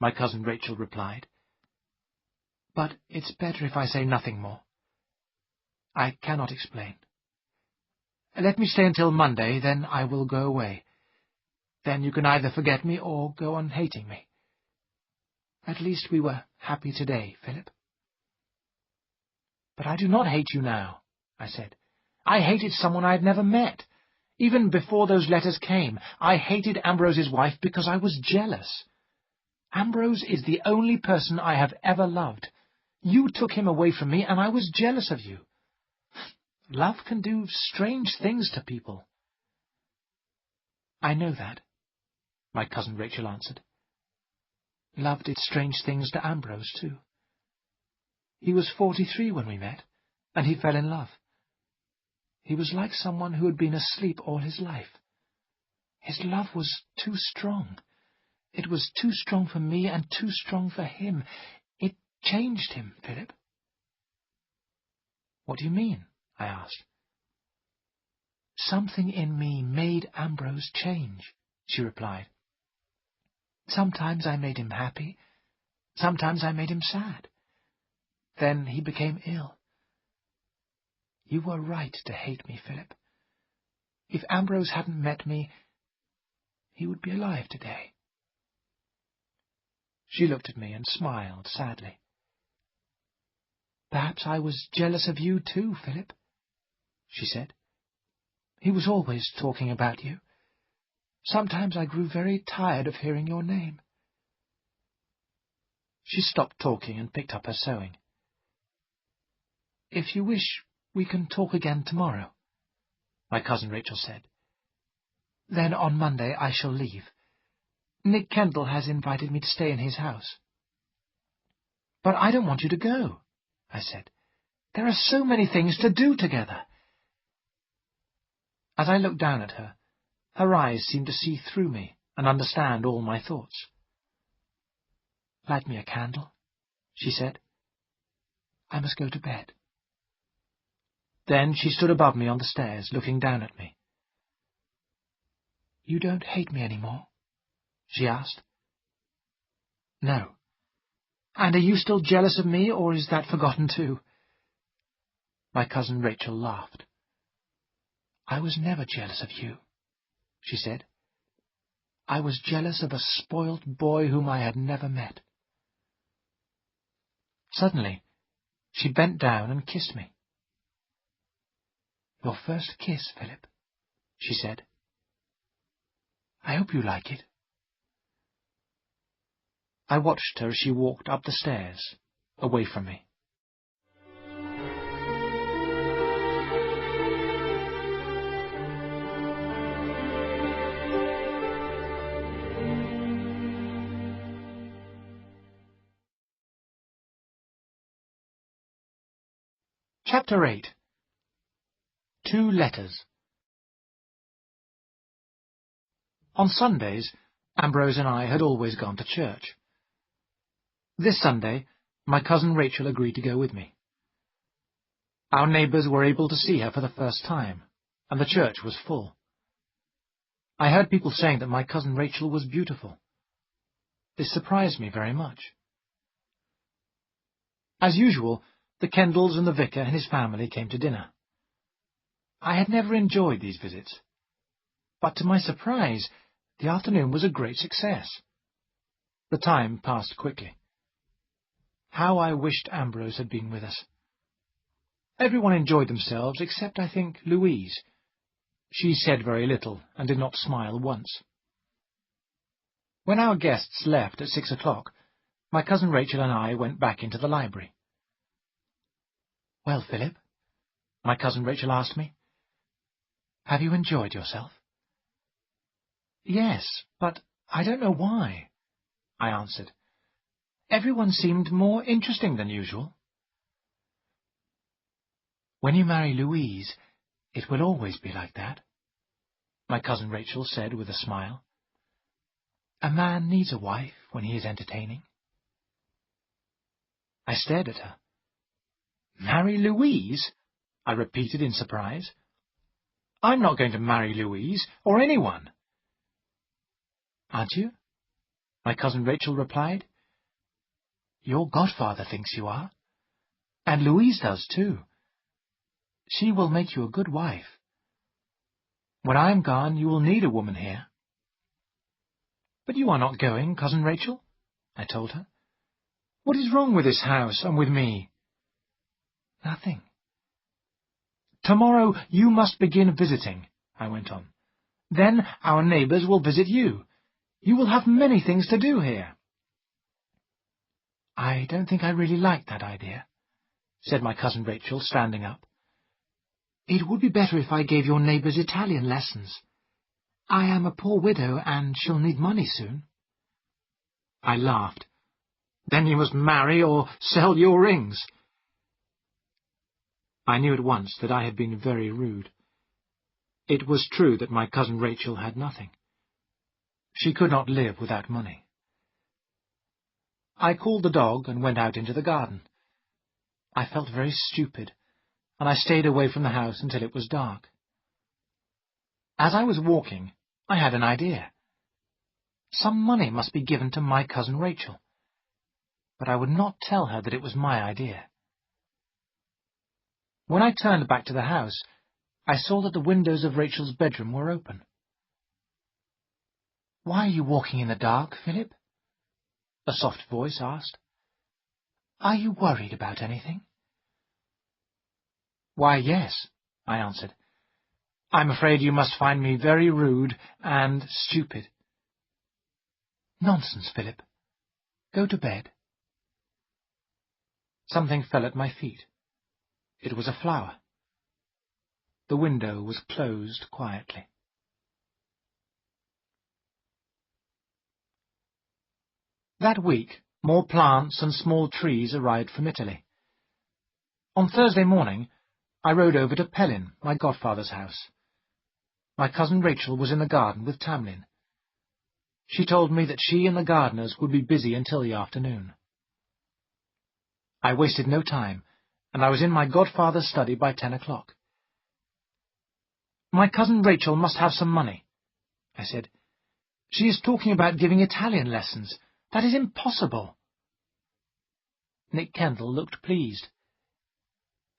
my cousin Rachel replied. But it's better if I say nothing more. I cannot explain. Let me stay until Monday, then I will go away. Then you can either forget me or go on hating me. At least we were happy today, Philip. But I do not hate you now, I said. I hated someone I had never met. Even before those letters came, I hated Ambrose's wife because I was jealous. Ambrose is the only person I have ever loved. You took him away from me, and I was jealous of you. Love can do strange things to people. I know that, my cousin Rachel answered. Love did strange things to Ambrose, too. He was 43 when we met, and he fell in love. He was like someone who had been asleep all his life. His love was too strong. It was too strong for me and too strong for him. It changed him, Philip. What do you mean? I asked. Something in me made Ambrose change, she replied. Sometimes I made him happy. Sometimes I made him sad. Then he became ill. You were right to hate me, Philip. If Ambrose hadn't met me, he would be alive today. She looked at me and smiled sadly. Perhaps I was jealous of you too, Philip, she said. He was always talking about you. Sometimes I grew very tired of hearing your name. She stopped talking and picked up her sewing. If you wish, we can talk again tomorrow, my cousin Rachel said. Then on Monday I shall leave. Nick Kendall has invited me to stay in his house. But I don't want you to go, I said. There are so many things to do together. As I looked down at her, her eyes seemed to see through me and understand all my thoughts. Light me a candle, she said. I must go to bed. Then she stood above me on the stairs, looking down at me. You don't hate me any more? She asked. No. And are you still jealous of me, or is that forgotten too? My cousin Rachel laughed. "I was never jealous of you," she said. "I was jealous of a spoilt boy whom I had never met." Suddenly, she bent down and kissed me. "Your first kiss, Philip," she said. "I hope you like it." I watched her as she walked up the stairs, away from me. Chapter 8. 2 Letters. On Sundays, Ambrose and I had always gone to church. This Sunday, my cousin Rachel agreed to go with me. Our neighbours were able to see her for the first time, and the church was full. I heard people saying that my cousin Rachel was beautiful. This surprised me very much. As usual, the Kendalls and the vicar and his family came to dinner. I had never enjoyed these visits, but to my surprise, the afternoon was a great success. The time passed quickly. How I wished Ambrose had been with us. Everyone enjoyed themselves except, I think, Louise. She said very little and did not smile once. When our guests left at 6 o'clock, my cousin Rachel and I went back into the library. "Well, Philip," my cousin Rachel asked me, "have you enjoyed yourself?" "Yes, but I don't know why," I answered. "Everyone seemed more interesting than usual." "When you marry Louise, it will always be like that," my cousin Rachel said with a smile. "A man needs a wife when he is entertaining." I stared at her. "Marry Louise?" I repeated in surprise. "I'm not going to marry Louise, or anyone." "Aren't you?" my cousin Rachel replied. "Your godfather thinks you are, and Louise does too. She will make you a good wife. When I am gone, you will need a woman here." "But you are not going, cousin Rachel," I told her. "What is wrong with this house and with me?" "Nothing." "Tomorrow you must begin visiting," I went on. "Then our neighbours will visit you. You will have many things to do here." "I don't think I really like that idea," said my cousin Rachel, standing up. "It would be better if I gave your neighbours Italian lessons. I am a poor widow, and shall need money soon." I laughed. "Then you must marry or sell your rings." I knew at once that I had been very rude. It was true that my cousin Rachel had nothing. She could not live without money. I called the dog and went out into the garden. I felt very stupid, and I stayed away from the house until it was dark. As I was walking, I had an idea. Some money must be given to my cousin Rachel, but I would not tell her that it was my idea. When I turned back to the house, I saw that the windows of Rachel's bedroom were open. "Why are you walking in the dark, Philip?" a soft voice asked. "Are you worried about anything?" "Why, yes," I answered. "I'm afraid you must find me very rude and stupid." "Nonsense, Philip. Go to bed." Something fell at my feet. It was a flower. The window was closed quietly. That week, more plants and small trees arrived from Italy. On Thursday morning, I rode over to Pellin, my godfather's house. My cousin Rachel was in the garden with Tamlin. She told me that she and the gardeners would be busy until the afternoon. I wasted no time, and I was in my godfather's study by 10 o'clock. "My cousin Rachel must have some money," I said. "She is talking about giving Italian lessons. That is impossible." Nick Kendall looked pleased.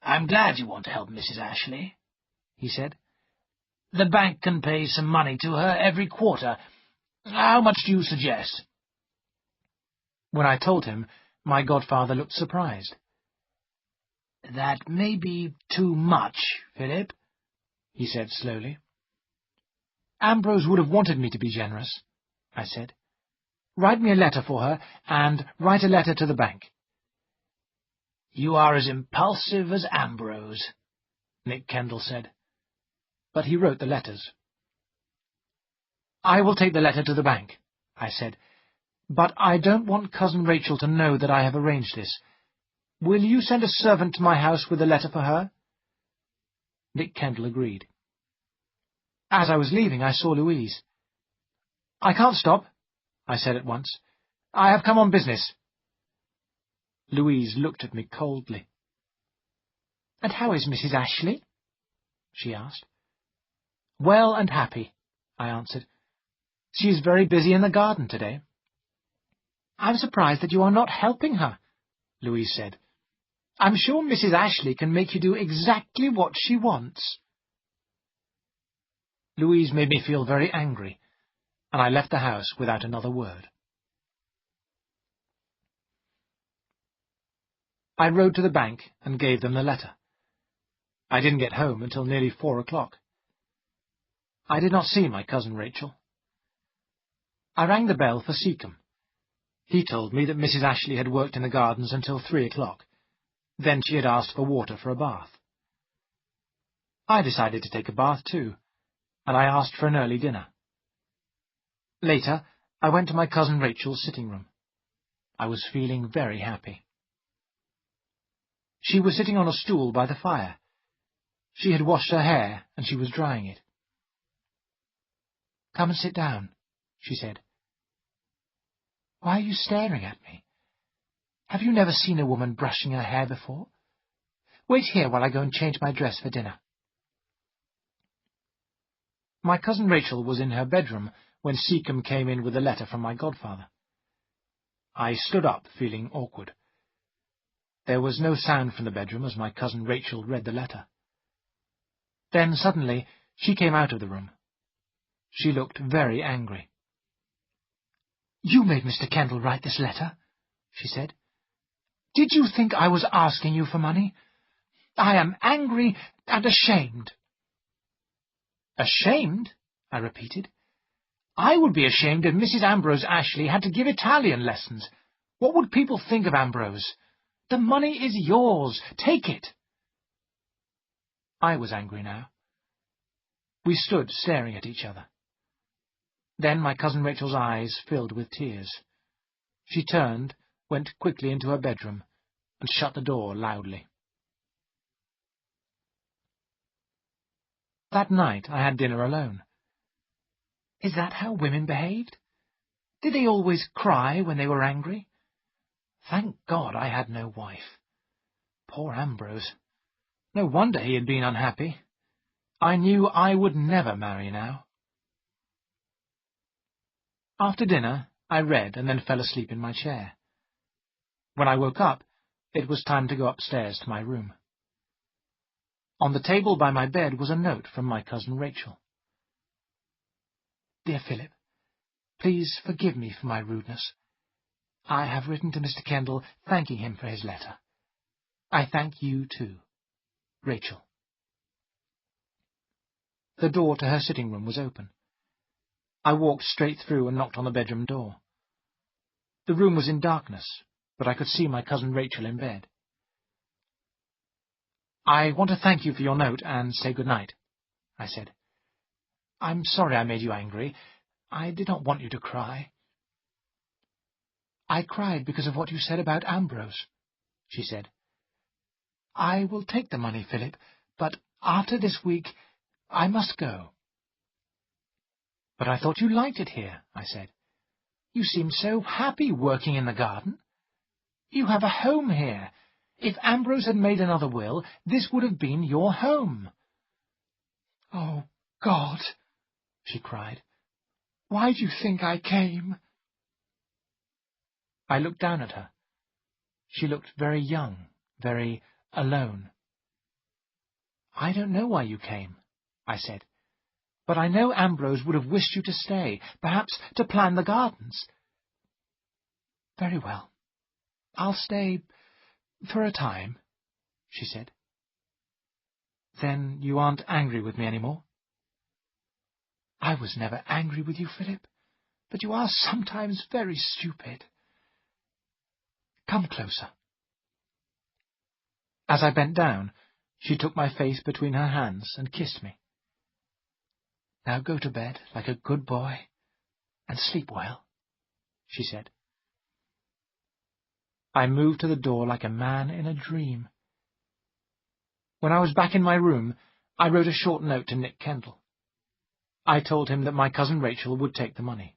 "I'm glad you want to help Mrs. Ashley," he said. The bank can pay some money to her every quarter. How much do you suggest?" When I told him, my godfather looked surprised. "That may be too much, Philip," he said slowly. "Ambrose would have wanted me to be generous," I said. "Write me a letter for her, and write a letter to the bank." "You are as impulsive as Ambrose," Nick Kendall said. But he wrote the letters. "I will take the letter to the bank," I said, "but I don't want Cousin Rachel to know that I have arranged this. Will you send a servant to my house with a letter for her?" Nick Kendall agreed. As I was leaving, I saw Louise. "I can't stop," I said at once. "I have come on business." Louise looked at me coldly. "And how is Mrs. Ashley?" she asked. "Well and happy," I answered. "She is very busy in the garden today." "I'm surprised that you are not helping her," Louise said. "I'm sure Mrs. Ashley can make you do exactly what she wants." Louise made me feel very angry, and I left the house without another word. I rode to the bank and gave them the letter. I didn't get home until nearly 4 o'clock. I did not see my cousin Rachel. I rang the bell for Seacombe. He told me that Mrs. Ashley had worked in the gardens until 3 o'clock. Then she had asked for water for a bath. I decided to take a bath too, and I asked for an early dinner. Later, I went to my cousin Rachel's sitting room. I was feeling very happy. She was sitting on a stool by the fire. She had washed her hair, and she was drying it. "Come and sit down," she said. "Why are you staring at me? Have you never seen a woman brushing her hair before? Wait here while I go and change my dress for dinner." My cousin Rachel was in her bedroom when Seacombe came in with a letter from my godfather. I stood up, feeling awkward. There was no sound from the bedroom as my cousin Rachel read the letter. Then suddenly she came out of the room. She looked very angry. "You made Mr. Kendall write this letter," she said. "Did you think I was asking you for money? I am angry and ashamed." "Ashamed?" I repeated. "I would be ashamed if Mrs. Ambrose Ashley had to give Italian lessons. What would people think of Ambrose? The money is yours. Take it." I was angry now. We stood staring at each other. Then my cousin Rachel's eyes filled with tears. She turned, went quickly into her bedroom, and shut the door loudly. That night I had dinner alone. Is that how women behaved? Did they always cry when they were angry? Thank God I had no wife. Poor Ambrose. No wonder he had been unhappy. I knew I would never marry now. After dinner, I read and then fell asleep in my chair. When I woke up, it was time to go upstairs to my room. On the table by my bed was a note from my cousin Rachel. "Dear Philip, please forgive me for my rudeness. I have written to Mr. Kendall thanking him for his letter. I thank you too. Rachel." The door to her sitting room was open. I walked straight through and knocked on the bedroom door. The room was in darkness, but I could see my cousin Rachel in bed. "I want to thank you for your note and say good night," I said. "I'm sorry I made you angry. I did not want you to cry." "I cried because of what you said about Ambrose," she said. "I will take the money, Philip, but after this week I must go." "But I thought you liked it here," I said. "You seemed so happy working in the garden. You have a home here. If Ambrose had made another will, this would have been your home." "Oh, God!" she cried. "Why do you think I came?" I looked down at her. She looked very young, very alone. "I don't know why you came," I said. But I know Ambrose would have wished you to stay, perhaps to plan the gardens. Very well. I'll stay for a time, she said. Then you aren't angry with me any more? I was never angry with you, Philip, but you are sometimes very stupid. Come closer. As I bent down, she took my face between her hands and kissed me. Now go to bed like a good boy and sleep well, she said. I moved to the door like a man in a dream. When I was back in my room, I wrote a short note to Nick Kendall. I told him that my cousin Rachel would take the money.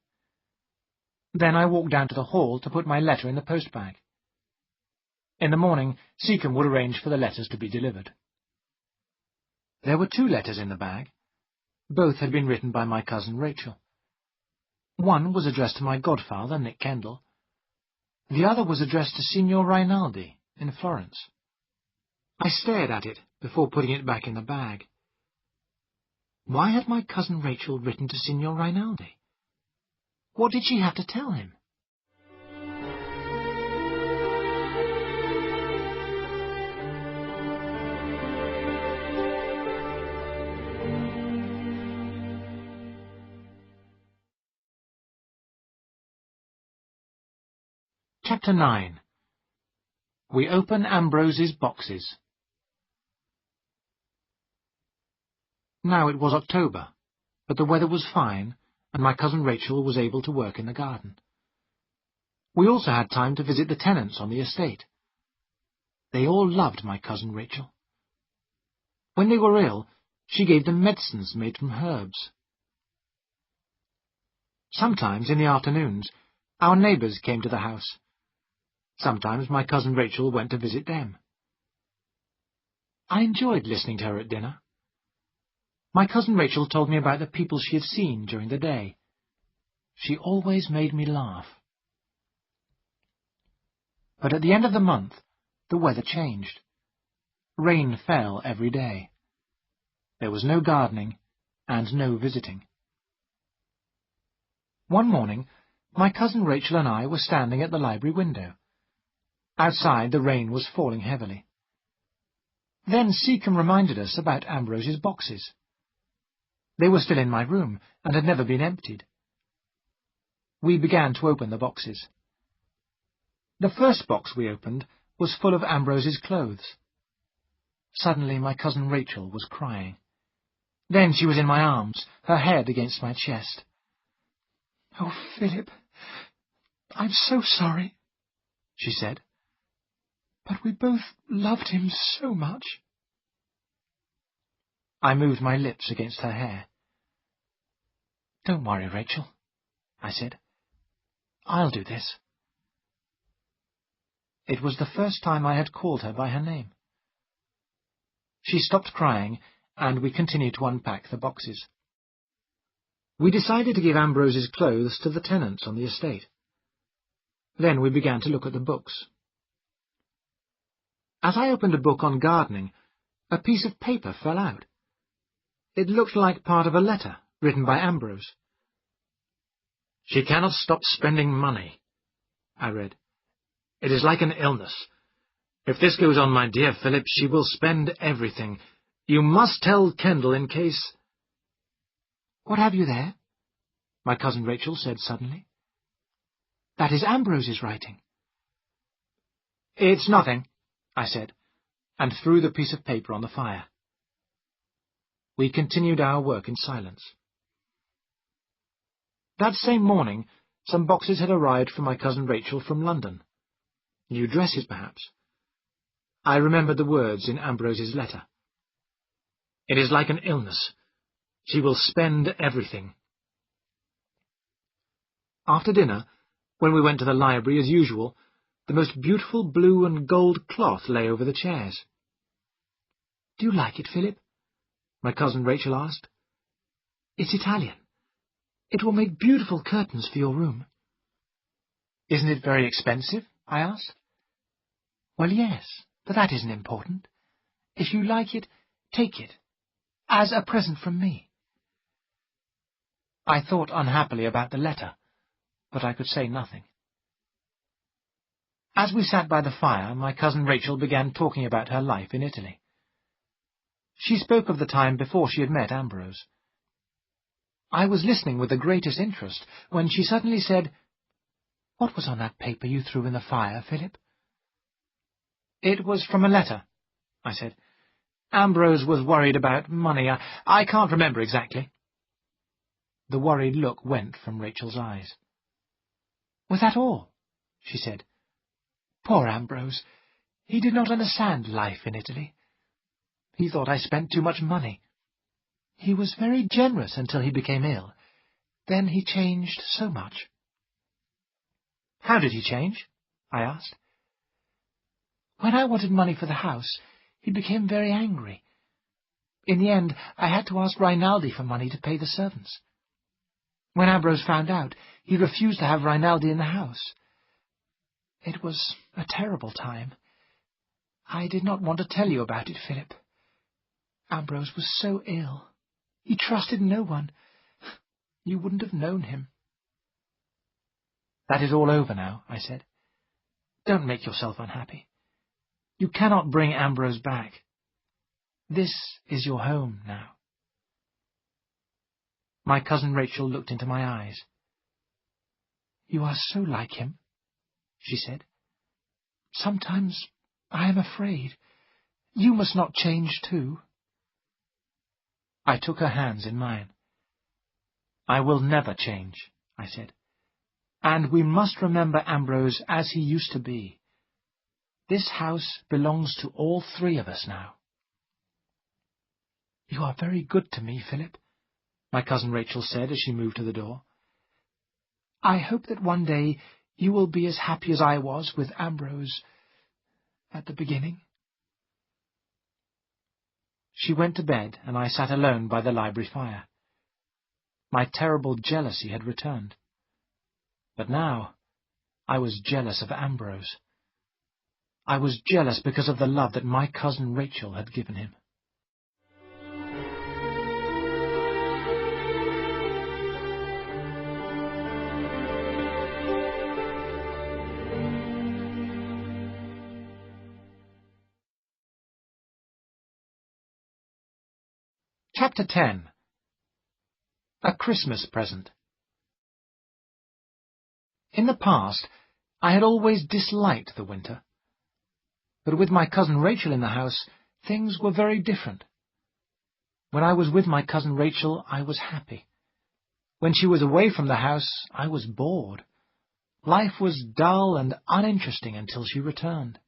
Then I walked down to the hall to put my letter in the postbag. In the morning, Seacombe would arrange for the letters to be delivered. There were 2 letters in the bag. Both had been written by my cousin Rachel. One was addressed to my godfather, Nick Kendall. The other was addressed to Signor Rinaldi in Florence. I stared at it before putting it back in the bag. Why had my cousin Rachel written to Signor Rinaldi? What did she have to tell him? Chapter 9. We open Ambrose's boxes. Now it was October, but the weather was fine, and my cousin Rachel was able to work in the garden. We also had time to visit the tenants on the estate. They all loved my cousin Rachel. When they were ill, she gave them medicines made from herbs. Sometimes in the afternoons, our neighbours came to the house. Sometimes my cousin Rachel went to visit them. I enjoyed listening to her at dinner. My cousin Rachel told me about the people she had seen during the day. She always made me laugh. But at the end of the month, the weather changed. Rain fell every day. There was no gardening and no visiting. One morning, my cousin Rachel and I were standing at the library window. Outside, the rain was falling heavily. Then Seacombe reminded us about Ambrose's boxes. They were still in my room and had never been emptied. We began to open the boxes. The first box we opened was full of Ambrose's clothes. Suddenly my cousin Rachel was crying. Then she was in my arms, her head against my chest. "Oh, Philip, I'm so sorry," she said. "But we both loved him so much." I moved my lips against her hair. "Don't worry, Rachel," I said. "I'll do this." It was the first time I had called her by her name. She stopped crying, and we continued to unpack the boxes. We decided to give Ambrose's clothes to the tenants on the estate. Then we began to look at the books. As I opened a book on gardening, a piece of paper fell out. It looked like part of a letter written by Ambrose. "She cannot stop spending money," I read. "It is like an illness. If this goes on, my dear Philip, she will spend everything. You must tell Kendall in case—" "What have you there?" my cousin Rachel said suddenly. "That is Ambrose's writing." "It's nothing," I said, and threw the piece of paper on the fire. We continued our work in silence. That same morning, some boxes had arrived for my cousin Rachel from London. New dresses, perhaps. I remembered the words in Ambrose's letter. "It is like an illness. She will spend everything." After dinner, when we went to the library as usual, the most beautiful blue and gold cloth lay over the chairs. "Do you like it, Philip?" my cousin Rachel asked. "It's Italian. It will make beautiful curtains for your room." "Isn't it very expensive?" I asked. "Well, yes, but that isn't important. If you like it, take it, as a present from me." I thought unhappily about the letter, but I could say nothing. As we sat by the fire, my cousin Rachel began talking about her life in Italy. She spoke of the time before she had met Ambrose. I was listening with the greatest interest when she suddenly said, "What was on that paper you threw in the fire, Philip?" "It was from a letter," I said. "Ambrose was worried about money. I can't remember exactly." The worried look went from Rachel's eyes. "Was that all?" she said. "Poor Ambrose. He did not understand life in Italy. He thought I spent too much money. He was very generous until he became ill. Then he changed so much." "How did he change?" I asked. "When I wanted money for the house, he became very angry. In the end, I had to ask Rinaldi for money to pay the servants. When Ambrose found out, he refused to have Rinaldi in the house. It was a terrible time. I did not want to tell you about it, Philip. Ambrose was so ill. He trusted no one. You wouldn't have known him." "That is all over now," I said. "Don't make yourself unhappy. You cannot bring Ambrose back. This is your home now." My cousin Rachel looked into my eyes. "You are so like him," she said. "Sometimes I am afraid. You must not change too." I took her hands in mine. "I will never change," I said. "And we must remember Ambrose as he used to be. This house belongs to all three of us now." "You are very good to me, Philip," my cousin Rachel said as she moved to the door. "I hope that one day you will be as happy as I was with Ambrose at the beginning." She went to bed, and I sat alone by the library fire. My terrible jealousy had returned. But now I was jealous of Ambrose. I was jealous because of the love that my cousin Rachel had given him. Chapter 10. A Christmas Present. In the past, I had always disliked the winter. But with my cousin Rachel in the house, things were very different. When I was with my cousin Rachel, I was happy. When she was away from the house, I was bored. Life was dull and uninteresting until she returned.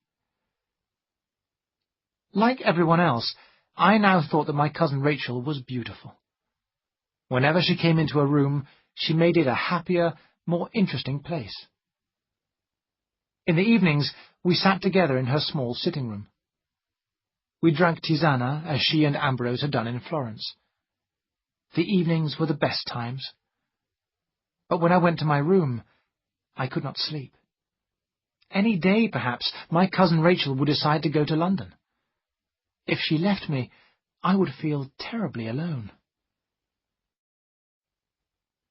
Like everyone else, I now thought that my cousin Rachel was beautiful. Whenever she came into a room, she made it a happier, more interesting place. In the evenings, we sat together in her small sitting room. We drank tisana, as she and Ambrose had done in Florence. The evenings were the best times. But when I went to my room, I could not sleep. Any day, perhaps, my cousin Rachel would decide to go to London. If she left me, I would feel terribly alone.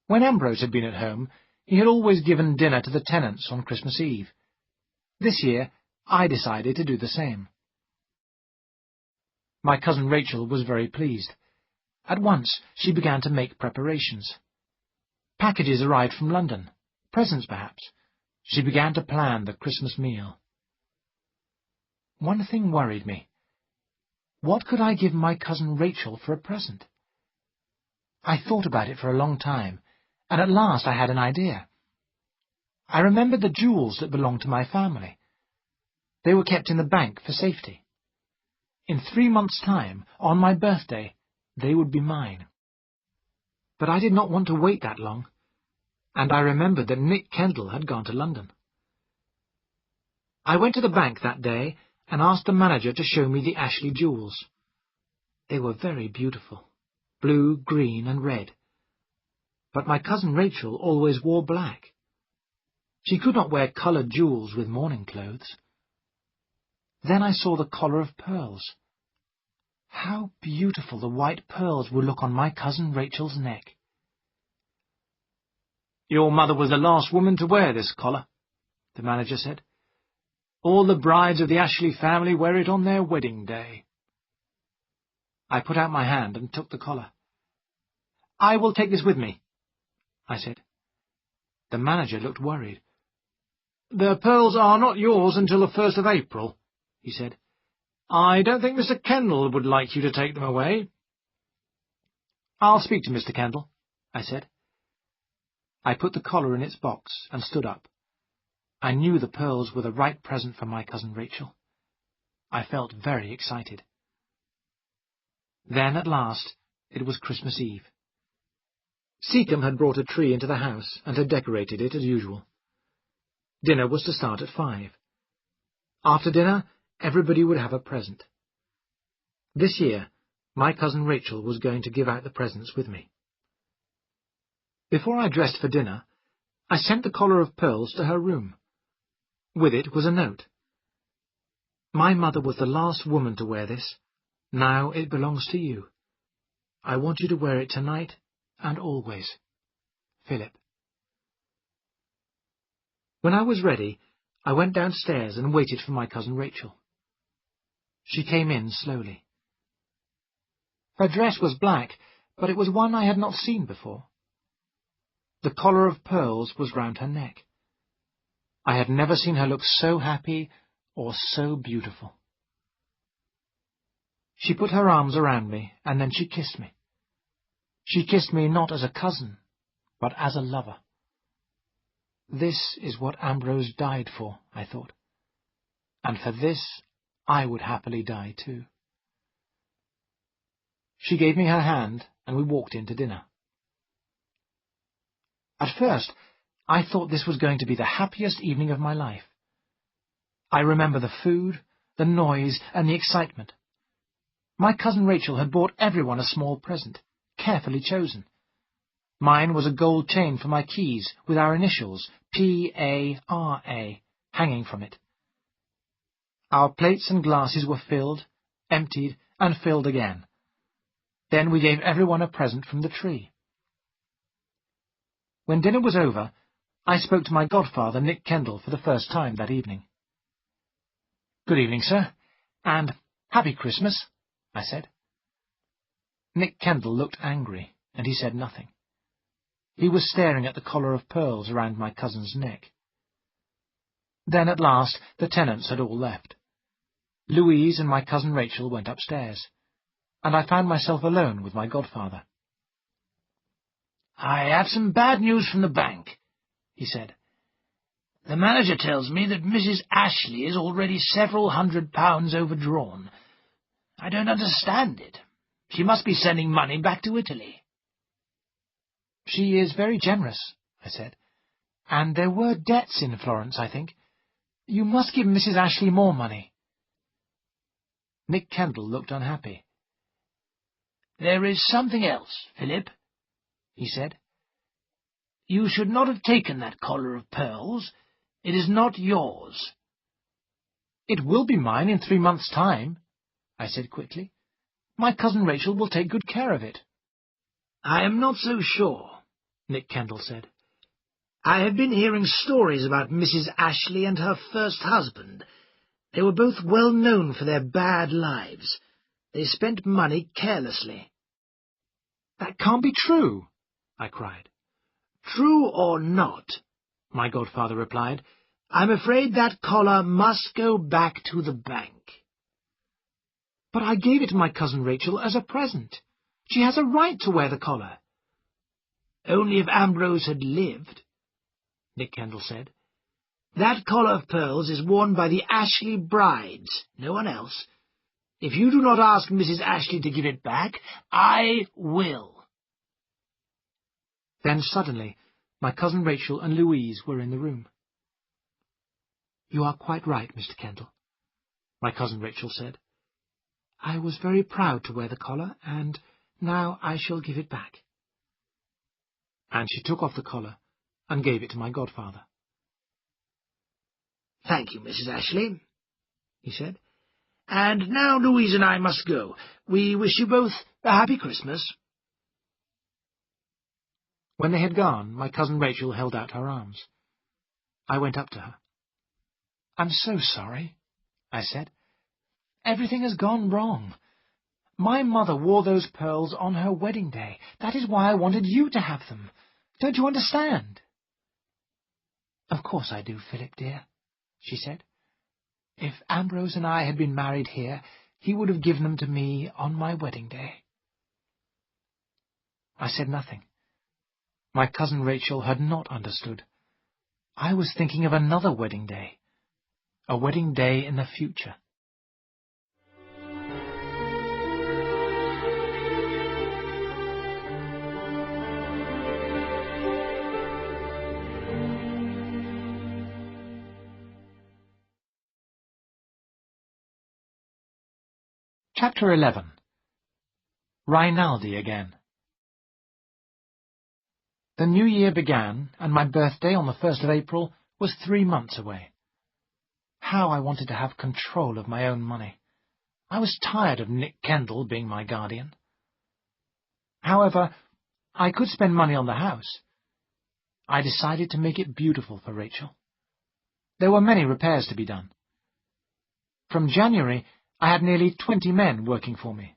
When Ambrose had been at home, he had always given dinner to the tenants on Christmas Eve. This year, I decided to do the same. My cousin Rachel was very pleased. At once, she began to make preparations. Packages arrived from London, presents perhaps. She began to plan the Christmas meal. One thing worried me. What could I give my cousin Rachel for a present? I thought about it for a long time, and at last I had an idea. I remembered the jewels that belonged to my family. They were kept in the bank for safety. In 3 months' time, on my birthday, they would be mine. But I did not want to wait that long, and I remembered that Nick Kendall had gone to London. I went to the bank that day and asked the manager to show me the Ashley jewels. They were very beautiful, blue, green, and red. But my cousin Rachel always wore black. She could not wear coloured jewels with morning clothes. Then I saw the collar of pearls. How beautiful the white pearls would look on my cousin Rachel's neck. "Your mother was the last woman to wear this collar," the manager said. "All the brides of the Ashley family wear it on their wedding day." I put out my hand and took the collar. "I will take this with me," I said. The manager looked worried. "The pearls are not yours until the 1st of April, he said. "I don't think Mr. Kendall would like you to take them away." "I'll speak to Mr. Kendall," I said. I put the collar in its box and stood up. I knew the pearls were the right present for my cousin Rachel. I felt very excited. Then, at last, it was Christmas Eve. Seacombe had brought a tree into the house and had decorated it as usual. Dinner was to start at 5. After dinner, everybody would have a present. This year, my cousin Rachel was going to give out the presents with me. Before I dressed for dinner, I sent the collar of pearls to her room. With it was a note. "My mother was the last woman to wear this. Now it belongs to you. I want you to wear it tonight and always. Philip." When I was ready, I went downstairs and waited for my cousin Rachel. She came in slowly. Her dress was black, but it was one I had not seen before. The collar of pearls was round her neck. I had never seen her look so happy or so beautiful. She put her arms around me, and then she kissed me. She kissed me not as a cousin, but as a lover. This is what Ambrose died for, I thought, and for this I would happily die too. She gave me her hand, and we walked in to dinner. At first, I thought this was going to be the happiest evening of my life. I remember the food, the noise, and the excitement. My cousin Rachel had bought everyone a small present, carefully chosen. Mine was a gold chain for my keys, with our initials, P.A.R.A., hanging from it. Our plates and glasses were filled, emptied, and filled again. Then we gave everyone a present from the tree. When dinner was over, I spoke to my godfather, Nick Kendall, for the first time that evening. "Good evening, sir, and Happy Christmas," I said. Nick Kendall looked angry, and he said nothing. He was staring at the collar of pearls around my cousin's neck. Then, at last, the tenants had all left. Louise and my cousin Rachel went upstairs, and I found myself alone with my godfather. "I have some bad news from the bank," he said. "The manager tells me that Mrs. Ashley is already several £100 overdrawn. I don't understand it. She must be sending money back to Italy." "She is very generous," I said. "And there were debts in Florence, I think. You must give Mrs. Ashley more money." Nick Kendall looked unhappy. "There is something else, Philip," he said. "You should not have taken that collar of pearls. It is not yours." "It will be mine in 3 months' time," I said quickly. "My cousin Rachel will take good care of it." "I am not so sure," Nick Kendall said. "I have been hearing stories about Mrs. Ashley and her first husband. They were both well known for their bad lives. They spent money carelessly." "That can't be true," I cried. "True or not," my godfather replied, "I'm afraid that collar must go back to the bank." "But I gave it to my cousin Rachel as a present. She has a right to wear the collar." "Only if Ambrose had lived," Nick Kendall said. "That collar of pearls is worn by the Ashley brides, no one else. If you do not ask Mrs. Ashley to give it back, I will." Then suddenly my cousin Rachel and Louise were in the room. "You are quite right, Mr. Kendall," my cousin Rachel said. "I was very proud to wear the collar, and now I shall give it back." And she took off the collar and gave it to my godfather. "Thank you, Mrs. Ashley," he said. "And now Louise and I must go. We wish you both a happy Christmas." When they had gone, my cousin Rachel held out her arms. I went up to her. "I'm so sorry," I said. "Everything has gone wrong. My mother wore those pearls on her wedding day. That is why I wanted you to have them. Don't you understand?" "Of course I do, Philip, dear," she said. "If Ambrose and I had been married here, he would have given them to me on my wedding day." I said nothing. My cousin Rachel had not understood. I was thinking of another wedding day, a wedding day in the future. Chapter 11. Rinaldi again. The new year began, and my birthday on the 1st of April was 3 months away. How I wanted to have control of my own money. I was tired of Nick Kendall being my guardian. However, I could spend money on the house. I decided to make it beautiful for Rachel. There were many repairs to be done. From January, I had nearly 20 men working for me.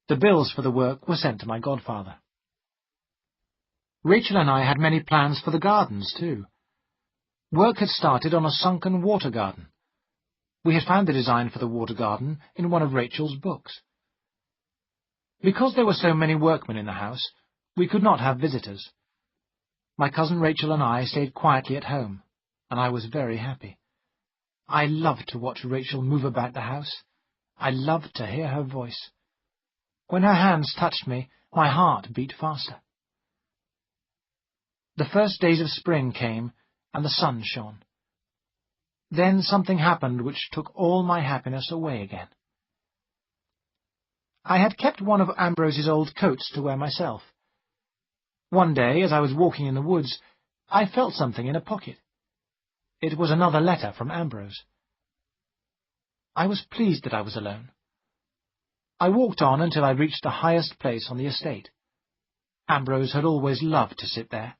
The bills for the work were sent to my godfather. Rachel and I had many plans for the gardens, too. Work had started on a sunken water garden. We had found the design for the water garden in one of Rachel's books. Because there were so many workmen in the house, we could not have visitors. My cousin Rachel and I stayed quietly at home, and I was very happy. I loved to watch Rachel move about the house. I loved to hear her voice. When her hands touched me, my heart beat faster. The first days of spring came, and the sun shone. Then something happened which took all my happiness away again. I had kept one of Ambrose's old coats to wear myself. One day, as I was walking in the woods, I felt something in a pocket. It was another letter from Ambrose. I was pleased that I was alone. I walked on until I reached the highest place on the estate. Ambrose had always loved to sit there.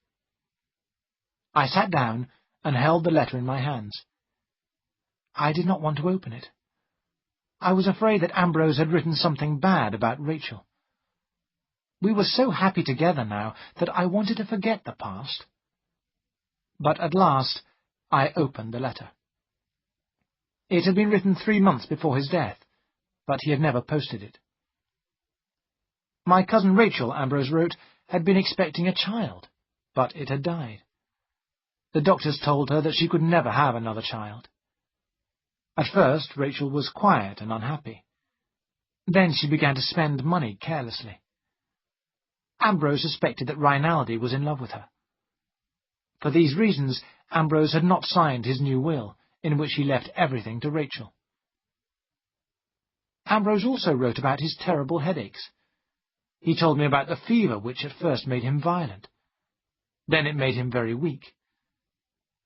I sat down and held the letter in my hands. I did not want to open it. I was afraid that Ambrose had written something bad about Rachel. We were so happy together now that I wanted to forget the past. But at last I opened the letter. It had been written 3 months before his death, but he had never posted it. My cousin Rachel, Ambrose wrote, had been expecting a child, but it had died. The doctors told her that she could never have another child. At first, Rachel was quiet and unhappy. Then she began to spend money carelessly. Ambrose suspected that Rinaldi was in love with her. For these reasons, Ambrose had not signed his new will, in which he left everything to Rachel. Ambrose also wrote about his terrible headaches. He told me about the fever which at first made him violent. Then it made him very weak.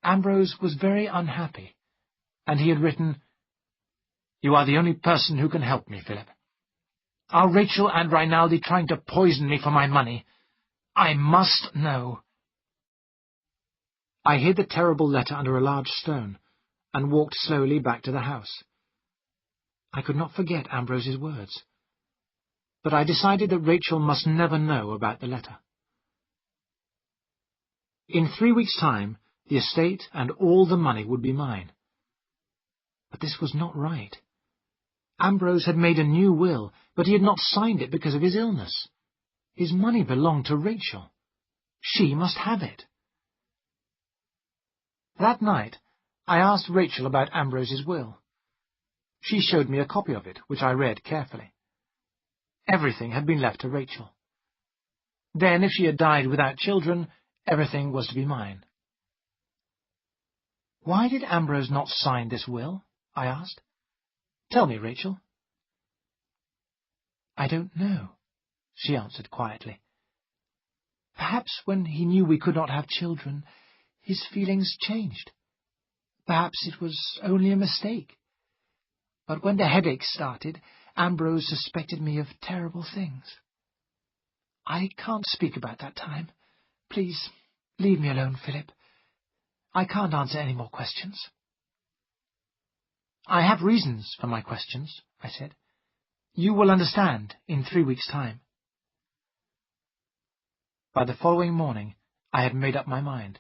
Ambrose was very unhappy, and he had written, "You are the only person who can help me, Philip. Are Rachel and Rinaldi trying to poison me for my money? I must know." I hid the terrible letter under a large stone, and walked slowly back to the house. I could not forget Ambrose's words, but I decided that Rachel must never know about the letter. In 3 weeks' time, the estate and all the money would be mine. But this was not right. Ambrose had made a new will, but he had not signed it because of his illness. His money belonged to Rachel. She must have it. That night, I asked Rachel about Ambrose's will. She showed me a copy of it, which I read carefully. Everything had been left to Rachel. Then, if she had died without children, everything was to be mine. "Why did Ambrose not sign this will?" I asked. "Tell me, Rachel." "I don't know," she answered quietly. "Perhaps when he knew we could not have children, his feelings changed. Perhaps it was only a mistake. But when the headaches started, Ambrose suspected me of terrible things. I can't speak about that time. Please, leave me alone, Philip. I can't answer any more questions. I have reasons for my questions, I said. You will understand in 3 weeks' time. By the following morning, I had made up my mind.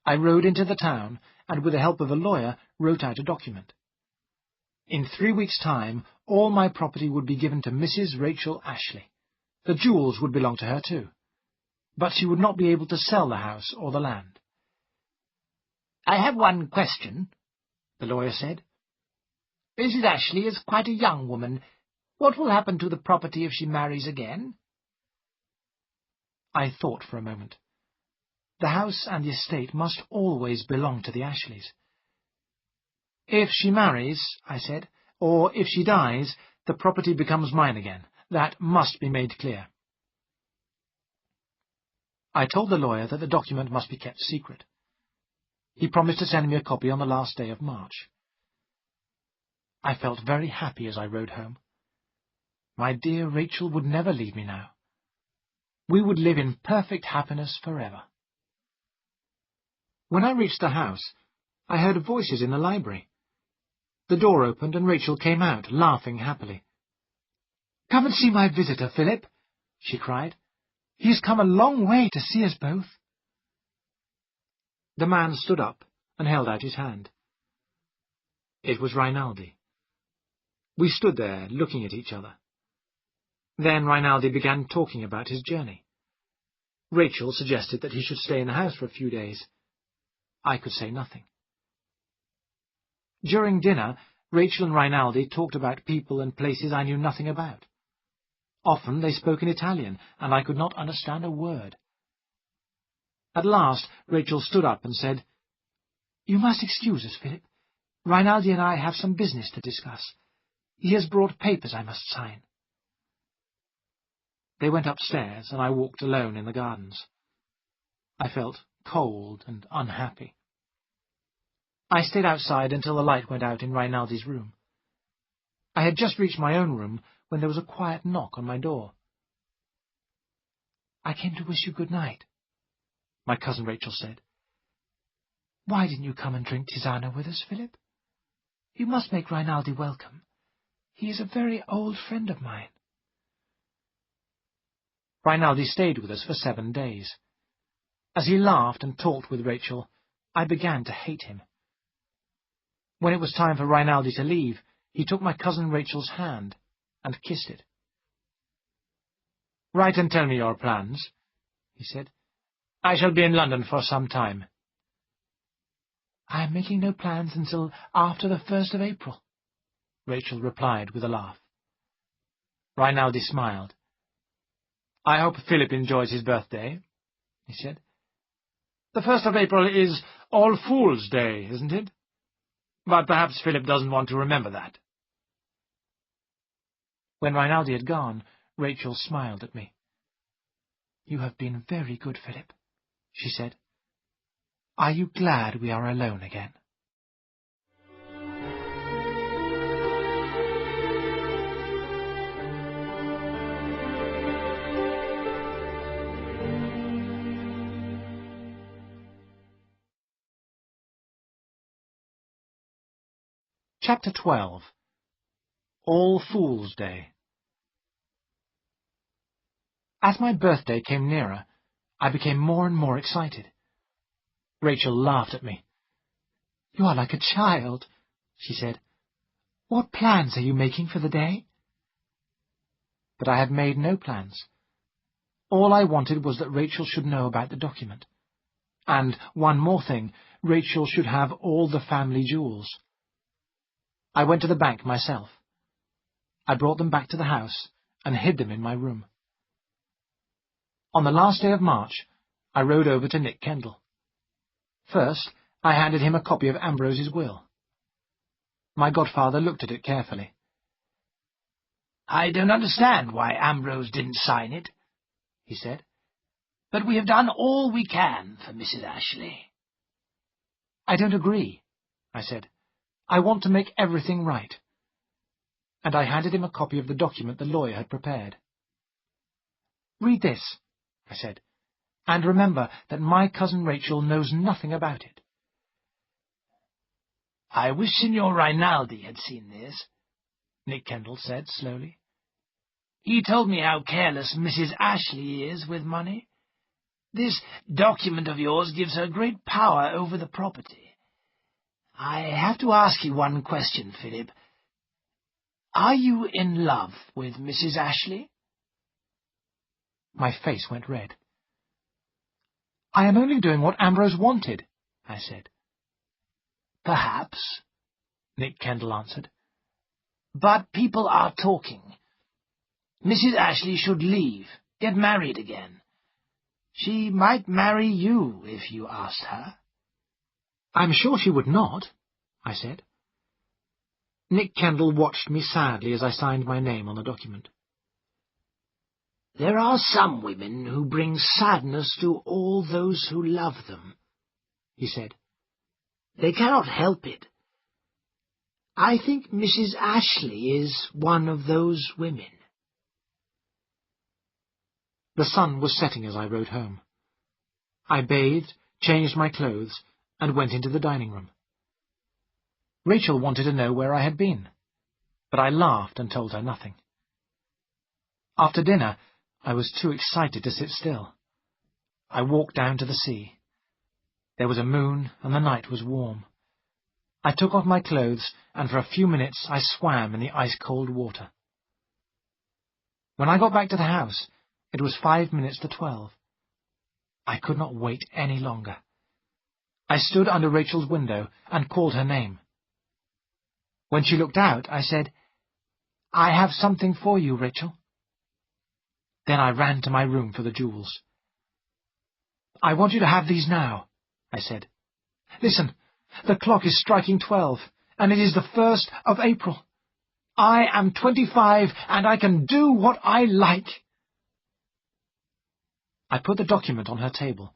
I rode into the town, and with the help of a lawyer, wrote out a document. In 3 weeks' time, all my property would be given to Mrs. Rachel Ashley. The jewels would belong to her too. But she would not be able to sell the house or the land. I have one question, the lawyer said. Mrs. Ashley is quite a young woman. What will happen to the property if she marries again? I thought for a moment. The house and the estate must always belong to the Ashleys. If she marries, I said, or if she dies, the property becomes mine again. That must be made clear. I told the lawyer that the document must be kept secret. He promised to send me a copy on the last day of March. I felt very happy as I rode home. My dear Rachel would never leave me now. We would live in perfect happiness forever. When I reached the house, I heard voices in the library. The door opened and Rachel came out, laughing happily. "Come and see my visitor, Philip," she cried. "He has come a long way to see us both." The man stood up and held out his hand. It was Rinaldi. We stood there, looking at each other. Then Rinaldi began talking about his journey. Rachel suggested that he should stay in the house for a few days. I could say nothing. During dinner, Rachel and Rinaldi talked about people and places I knew nothing about. Often they spoke in Italian, and I could not understand a word. At last, Rachel stood up and said, "You must excuse us, Philip. Rinaldi and I have some business to discuss. He has brought papers I must sign." They went upstairs, and I walked alone in the gardens. I felt cold and unhappy. I stayed outside until the light went out in Rinaldi's room. I had just reached my own room when there was a quiet knock on my door. "I came to wish you good night," my cousin Rachel said. "Why didn't you come and drink tisana with us, Philip? You must make Rinaldi welcome. He is a very old friend of mine." Rinaldi stayed with us for 7 days. As he laughed and talked with Rachel, I began to hate him. When it was time for Rinaldi to leave, he took my cousin Rachel's hand and kissed it. "Write and tell me your plans," he said. "I shall be in London for some time." "I am making no plans until after the 1st of April," Rachel replied with a laugh. Rinaldi smiled. "I hope Philip enjoys his birthday," he said. "The 1st of April is All Fool's Day, isn't it? But perhaps Philip doesn't want to remember that." When Rinaldi had gone, Rachel smiled at me. "You have been very good, Philip," she said. "Are you glad we are alone again?" Chapter 12. All Fool's Day. As my birthday came nearer, I became more and more excited. Rachel laughed at me. "You are like a child," she said. "What plans are you making for the day?" But I had made no plans. All I wanted was that Rachel should know about the document. And, one more thing, Rachel should have all the family jewels. I went to the bank myself. I brought them back to the house and hid them in my room. On the last day of March, I rode over to Nick Kendall. First, I handed him a copy of Ambrose's will. My godfather looked at it carefully. "I don't understand why Ambrose didn't sign it," he said. "But we have done all we can for Mrs. Ashley." "I don't agree," I said. "I want to make everything right." And I handed him a copy of the document the lawyer had prepared. "Read this," I said. And remember that my cousin Rachel knows nothing about it." "I wish Signor Rinaldi had seen this," Nick Kendall said slowly. "He told me how careless Mrs. Ashley is with money. This document of yours gives her great power over the property. I have to ask you one question, Philip. Are you in love with Mrs. Ashley?" My face went red. "I am only doing what Ambrose wanted," I said. "Perhaps," Nick Kendall answered. "But people are talking. Mrs. Ashley should leave, get married again. She might marry you if you asked her." "I'm sure she would not," I said. Nick Kendall watched me sadly as I signed my name on the document. "There are some women who bring sadness to all those who love them," he said. "They cannot help it. I think Mrs. Ashley is one of those women." The sun was setting as I rode home. I bathed, changed my clothes, and went into the dining room. Rachel wanted to know where I had been, but I laughed and told her nothing. After dinner, I was too excited to sit still. I walked down to the sea. There was a moon, and the night was warm. I took off my clothes, and for a few minutes I swam in the ice-cold water. When I got back to the house, it was 5 minutes to 12. I could not wait any longer. I stood under Rachel's window and called her name. When she looked out, I said, "I have something for you, Rachel." Then I ran to my room for the jewels. "I want you to have these now," I said. "Listen, the clock is striking 12, and it is the 1st of April. I am 25, and I can do what I like." I put the document on her table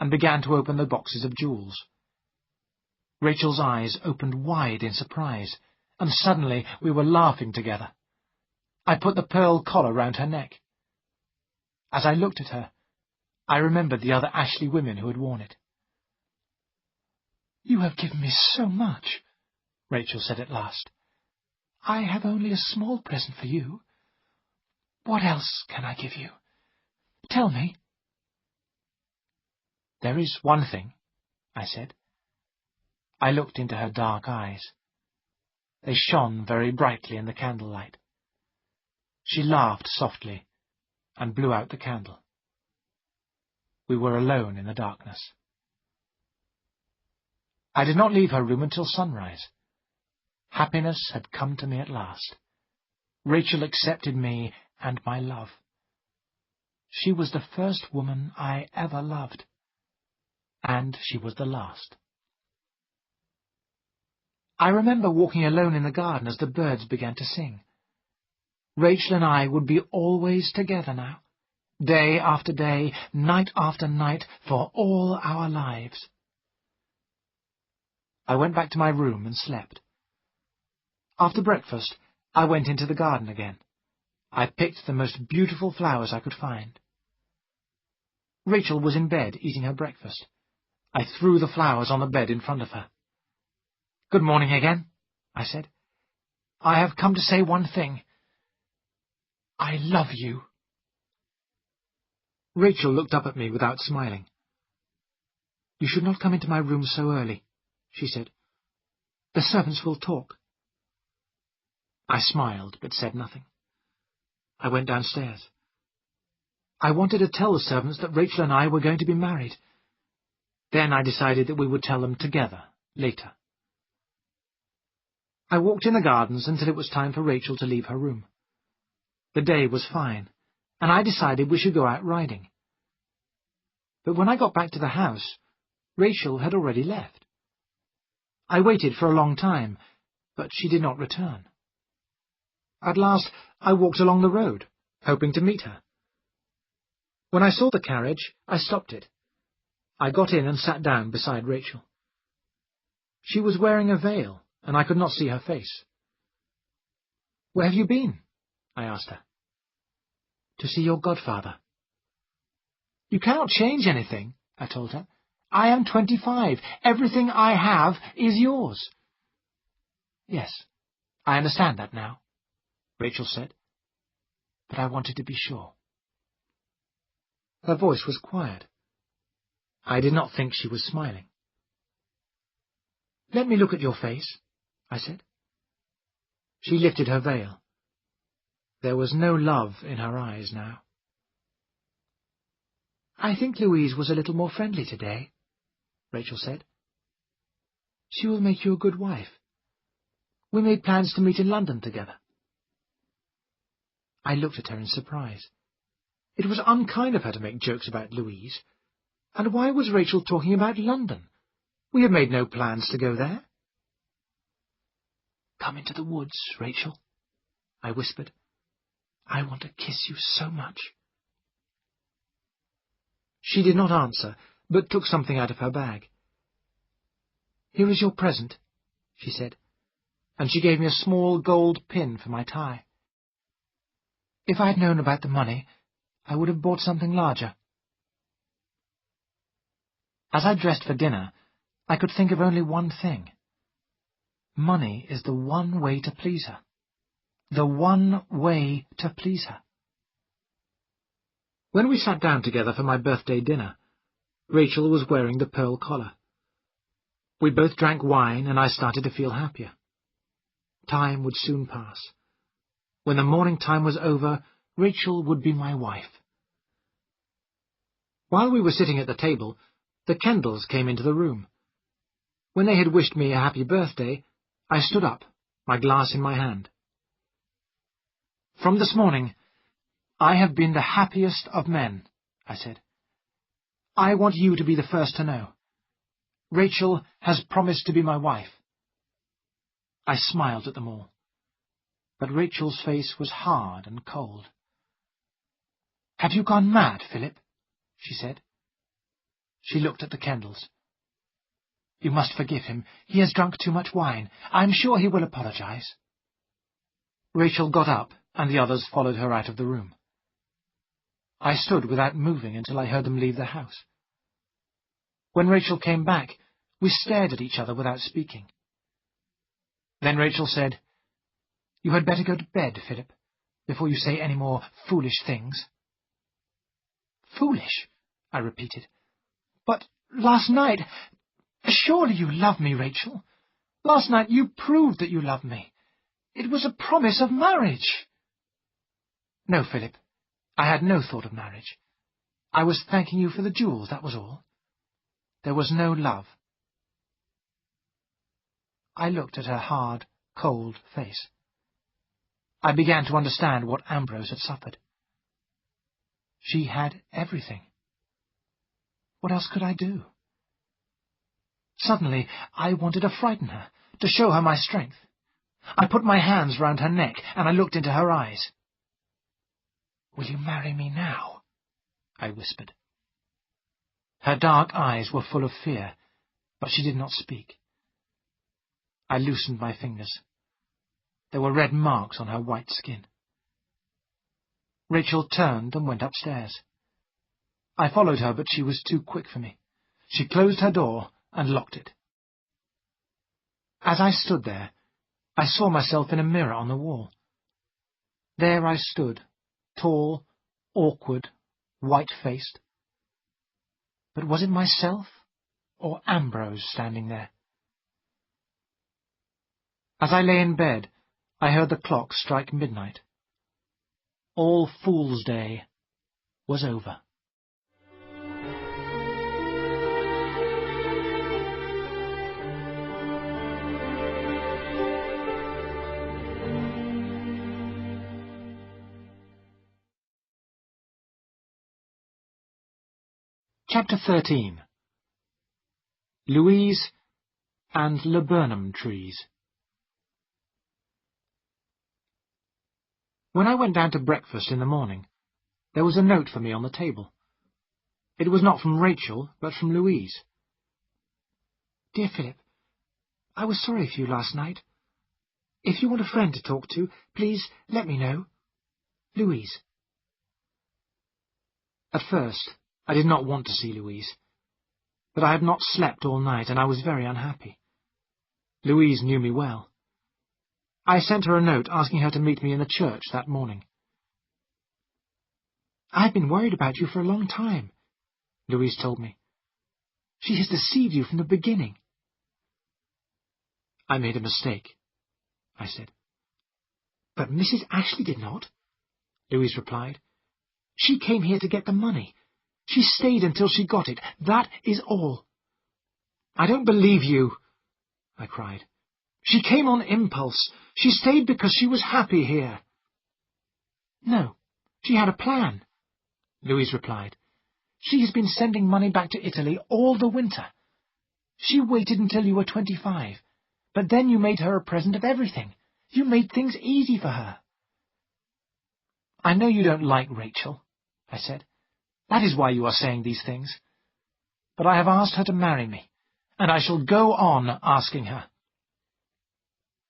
and began to open the boxes of jewels. Rachel's eyes opened wide in surprise, and suddenly we were laughing together. I put the pearl collar round her neck. As I looked at her, I remembered the other Ashley women who had worn it. "You have given me so much," Rachel said at last. "I have only a small present for you. What else can I give you? Tell me." "There is one thing," I said. I looked into her dark eyes. They shone very brightly in the candlelight. She laughed softly and blew out the candle. We were alone in the darkness. I did not leave her room until sunrise. Happiness had come to me at last. Rachel accepted me and my love. She was the first woman I ever loved, and she was the last. I remember walking alone in the garden as the birds began to sing. Rachel and I would be always together now, day after day, night after night, for all our lives. I went back to my room and slept. After breakfast, I went into the garden again. I picked the most beautiful flowers I could find. Rachel was in bed eating her breakfast. I threw the flowers on the bed in front of her. "Good morning again," I said. "I have come to say one thing. I love you." Rachel looked up at me without smiling. "You should not come into my room so early," she said. "The servants will talk." I smiled, but said nothing. I went downstairs. I wanted to tell the servants that Rachel and I were going to be married. Then I decided that we would tell them together, later. I walked in the gardens until it was time for Rachel to leave her room. The day was fine, and I decided we should go out riding. But when I got back to the house, Rachel had already left. I waited for a long time, but she did not return. At last I walked along the road, hoping to meet her. When I saw the carriage, I stopped it. I got in and sat down beside Rachel. She was wearing a veil, and I could not see her face. "Where have you been?" I asked her. "To see your godfather." You cannot change anything, I told her. I am 25. Everything I have is yours. Yes, I understand that now, Rachel said, but I wanted to be sure. Her voice was quiet. I did not think she was smiling. Let me look at your face, I said. She lifted her veil. There was no love in her eyes now. I think Louise was a little more friendly today, Rachel said. She will make you a good wife. We made plans to meet in London together. I looked at her in surprise. It was unkind of her to make jokes about Louise. And why was Rachel talking about London? We had made no plans to go there. Come into the woods, Rachel, I whispered. I want to kiss you so much. She did not answer, but took something out of her bag. Here is your present, she said, and she gave me a small gold pin for my tie. If I had known about the money, I would have bought something larger. As I dressed for dinner, I could think of only one thing. Money is the one way to please her. The one way to please her. When we sat down together for my birthday dinner, Rachel was wearing the pearl collar. We both drank wine, and I started to feel happier. Time would soon pass. When the morning time was over, Rachel would be my wife. While we were sitting at the table, the Kendalls came into the room. When they had wished me a happy birthday, I stood up, my glass in my hand. From this morning, I have been the happiest of men, I said. I want you to be the first to know. Rachel has promised to be my wife. I smiled at them all, but Rachel's face was hard and cold. Have you gone mad, Philip? She said. She looked at the Kendalls. You must forgive him. He has drunk too much wine. I am sure he will apologize. Rachel got up, and the others followed her out of the room. I stood without moving until I heard them leave the house. When Rachel came back, we stared at each other without speaking. Then Rachel said, You had better go to bed, Philip, before you say any more foolish things. Foolish? I repeated. But last night... Surely you love me, Rachel. Last night you proved that you love me. It was a promise of marriage. No, Philip, I had no thought of marriage. I was thanking you for the jewels, that was all. There was no love. I looked at her hard, cold face. I began to understand what Ambrose had suffered. She had everything. What else could I do? Suddenly, I wanted to frighten her, to show her my strength. I put my hands round her neck, and I looked into her eyes. Will you marry me now? I whispered. Her dark eyes were full of fear, but she did not speak. I loosened my fingers. There were red marks on her white skin. Rachel turned and went upstairs. I followed her, but she was too quick for me. She closed her door and locked it. As I stood there, I saw myself in a mirror on the wall. There I stood, tall, awkward, white-faced. But was it myself, or Ambrose standing there? As I lay in bed, I heard the clock strike midnight. All Fool's Day was over. Chapter 13. Louise and Laburnum Trees. When I went down to breakfast in the morning, there was a note for me on the table. It was not from Rachel, but from Louise. Dear Philip, I was sorry for you last night. If you want a friend to talk to, please let me know. Louise. At first, I did not want to see Louise, but I had not slept all night, and I was very unhappy. Louise knew me well. I sent her a note asking her to meet me in the church that morning. "I've been worried about you for a long time," Louise told me. "She has deceived you from the beginning." "I made a mistake," I said. "But Mrs. Ashley did not," Louise replied. "She came here to get the money. She stayed until she got it. That is all." "I don't believe you," I cried. "She came on impulse. She stayed because she was happy here." "No, she had a plan," Louise replied. "She has been sending money back to Italy all the winter. She waited until you were 25, but then you made her a present of everything. You made things easy for her." "I know you don't like Rachel," I said. "That is why you are saying these things. But I have asked her to marry me, and I shall go on asking her."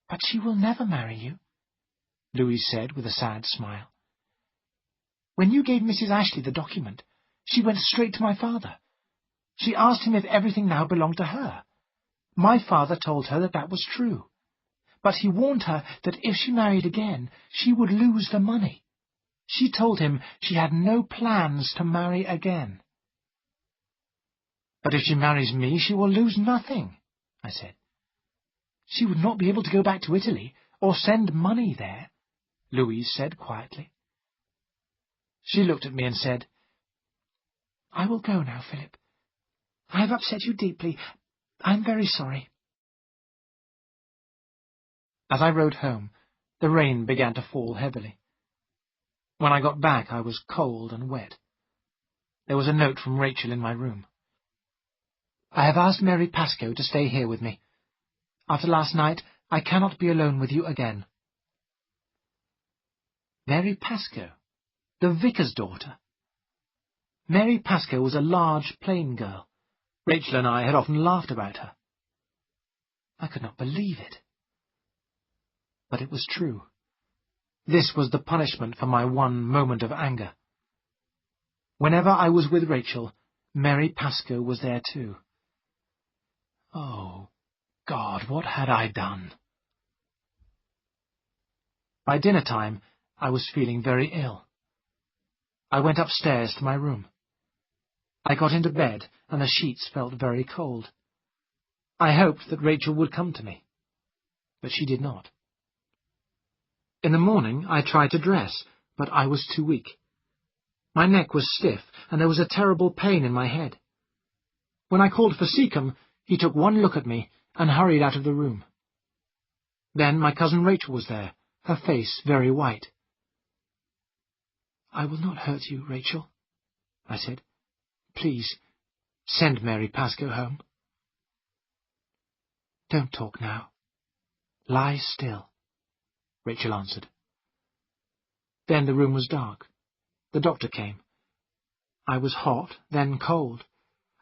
"But she will never marry you," Louise said with a sad smile. "When you gave Mrs. Ashley the document, she went straight to my father. She asked him if everything now belonged to her. My father told her that that was true. But he warned her that if she married again, she would lose the money. She told him she had no plans to marry again." "But if she marries me, she will lose nothing," I said. "She would not be able to go back to Italy or send money there," Louise said quietly. She looked at me and said, "I will go now, Philip. I have upset you deeply. I am very sorry." As I rode home, the rain began to fall heavily. When I got back, I was cold and wet. There was a note from Rachel in my room. "I have asked Mary Pascoe to stay here with me. After last night, I cannot be alone with you again." Mary Pascoe, the vicar's daughter. Mary Pascoe was a large, plain girl. Rachel and I had often laughed about her. I could not believe it. But it was true. This was the punishment for my one moment of anger. Whenever I was with Rachel, Mary Pascoe was there too. Oh, God, what had I done? By dinner time, I was feeling very ill. I went upstairs to my room. I got into bed, and the sheets felt very cold. I hoped that Rachel would come to me, but she did not. In the morning, I tried to dress, but I was too weak. My neck was stiff, and there was a terrible pain in my head. When I called for Seacombe, he took one look at me and hurried out of the room. Then my cousin Rachel was there, her face very white. "I will not hurt you, Rachel," I said. "Please, send Mary Pascoe home." "Don't talk now. Lie still," Rachel answered. Then the room was dark. The doctor came. I was hot, then cold.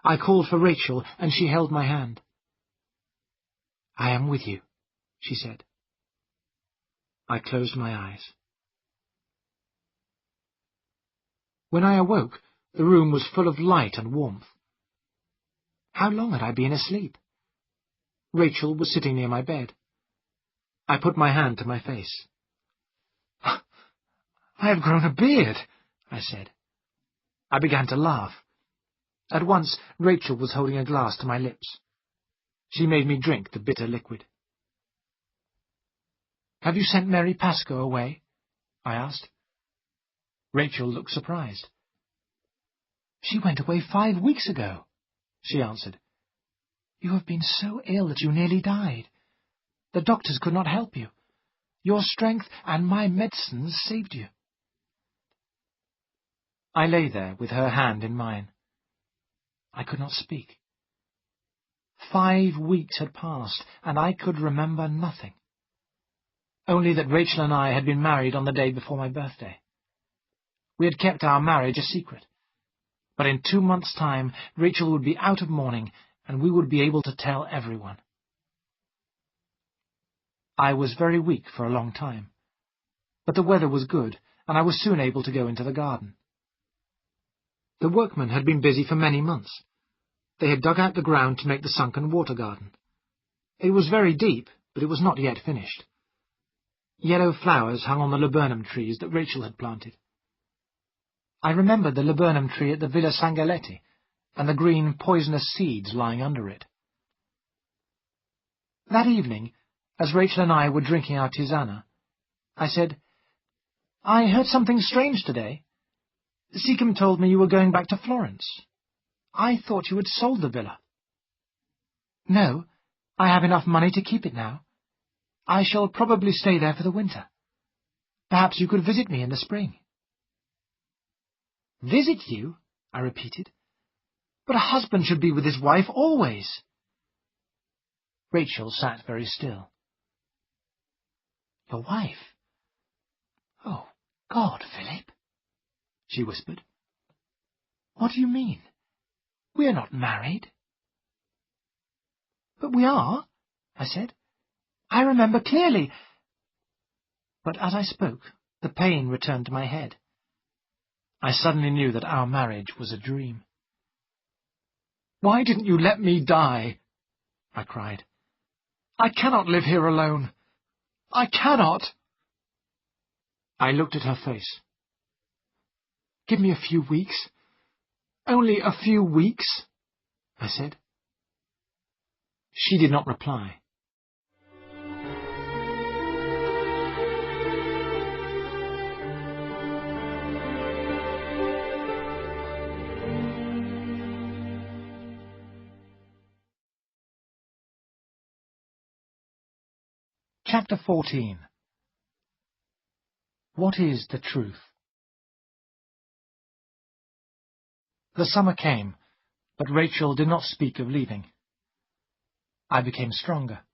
I called for Rachel, and she held my hand. "I am with you," she said. I closed my eyes. When I awoke, the room was full of light and warmth. How long had I been asleep? Rachel was sitting near my bed. I put my hand to my face. "I have grown a beard," I said. I began to laugh. At once, Rachel was holding a glass to my lips. She made me drink the bitter liquid. "Have you sent Mary Pascoe away?" I asked. Rachel looked surprised. "She went away 5 weeks ago," she answered. "You have been so ill that you nearly died. The doctors could not help you. Your strength and my medicines saved you." I lay there with her hand in mine. I could not speak. 5 weeks had passed, and I could remember nothing. Only that Rachel and I had been married on the day before my birthday. We had kept our marriage a secret. But in 2 months' time, Rachel would be out of mourning, and we would be able to tell everyone. I was very weak for a long time, but the weather was good, and I was soon able to go into the garden. The workmen had been busy for many months. They had dug out the ground to make the sunken water garden. It was very deep, but it was not yet finished. Yellow flowers hung on the laburnum trees that Rachel had planted. I remembered the laburnum tree at the Villa Sangaletti and the green poisonous seeds lying under it. That evening, as Rachel and I were drinking our tisana, I said, "I heard something strange today. Seacombe told me you were going back to Florence. I thought you had sold the villa." "No, I have enough money to keep it now. I shall probably stay there for the winter. Perhaps you could visit me in the spring." "Visit you?" I repeated. "But a husband should be with his wife always." Rachel sat very still. "Your wife? Oh, God, Philip," she whispered. "What do you mean? We are not married." "But we are," I said. "I remember clearly." But as I spoke, the pain returned to my head. I suddenly knew that our marriage was a dream. "Why didn't you let me die?" I cried. "I cannot live here alone. I cannot." I looked at her face. "Give me a few weeks. Only a few weeks," I said. She did not reply. Chapter 14. What is the truth? The summer came, but Rachel did not speak of leaving. I became stronger.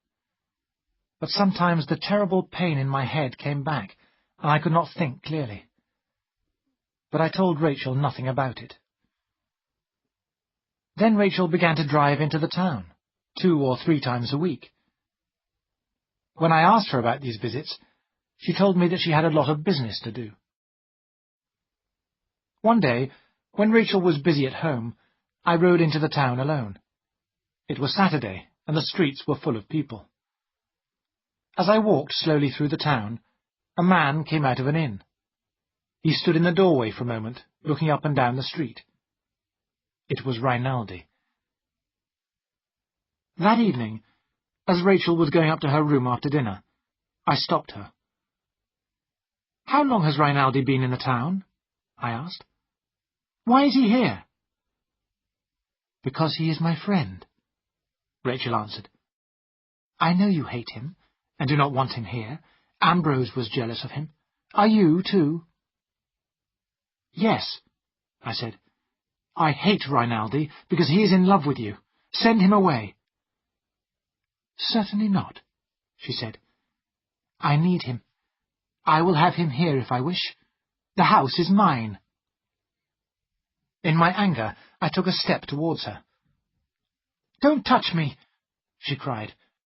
But sometimes the terrible pain in my head came back, and I could not think clearly. But I told Rachel nothing about it. Then Rachel began to drive into the town, 2 or 3 times a week. When I asked her about these visits, she told me that she had a lot of business to do. One day, when Rachel was busy at home, I rode into the town alone. It was Saturday, and the streets were full of people. As I walked slowly through the town, a man came out of an inn. He stood in the doorway for a moment, looking up and down the street. It was Rinaldi. That evening, as Rachel was going up to her room after dinner, I stopped her. "How long has Rinaldi been in the town?" I asked. "Why is he here?" "Because he is my friend," Rachel answered. "I know you hate him, and do not want him here. Ambrose was jealous of him. Are you, too?" "Yes," I said. "I hate Rinaldi because he is in love with you. Send him away." "Certainly not," she said. "I need him. I will have him here if I wish. The house is mine." In my anger, I took a step towards her. "Don't touch me," she cried.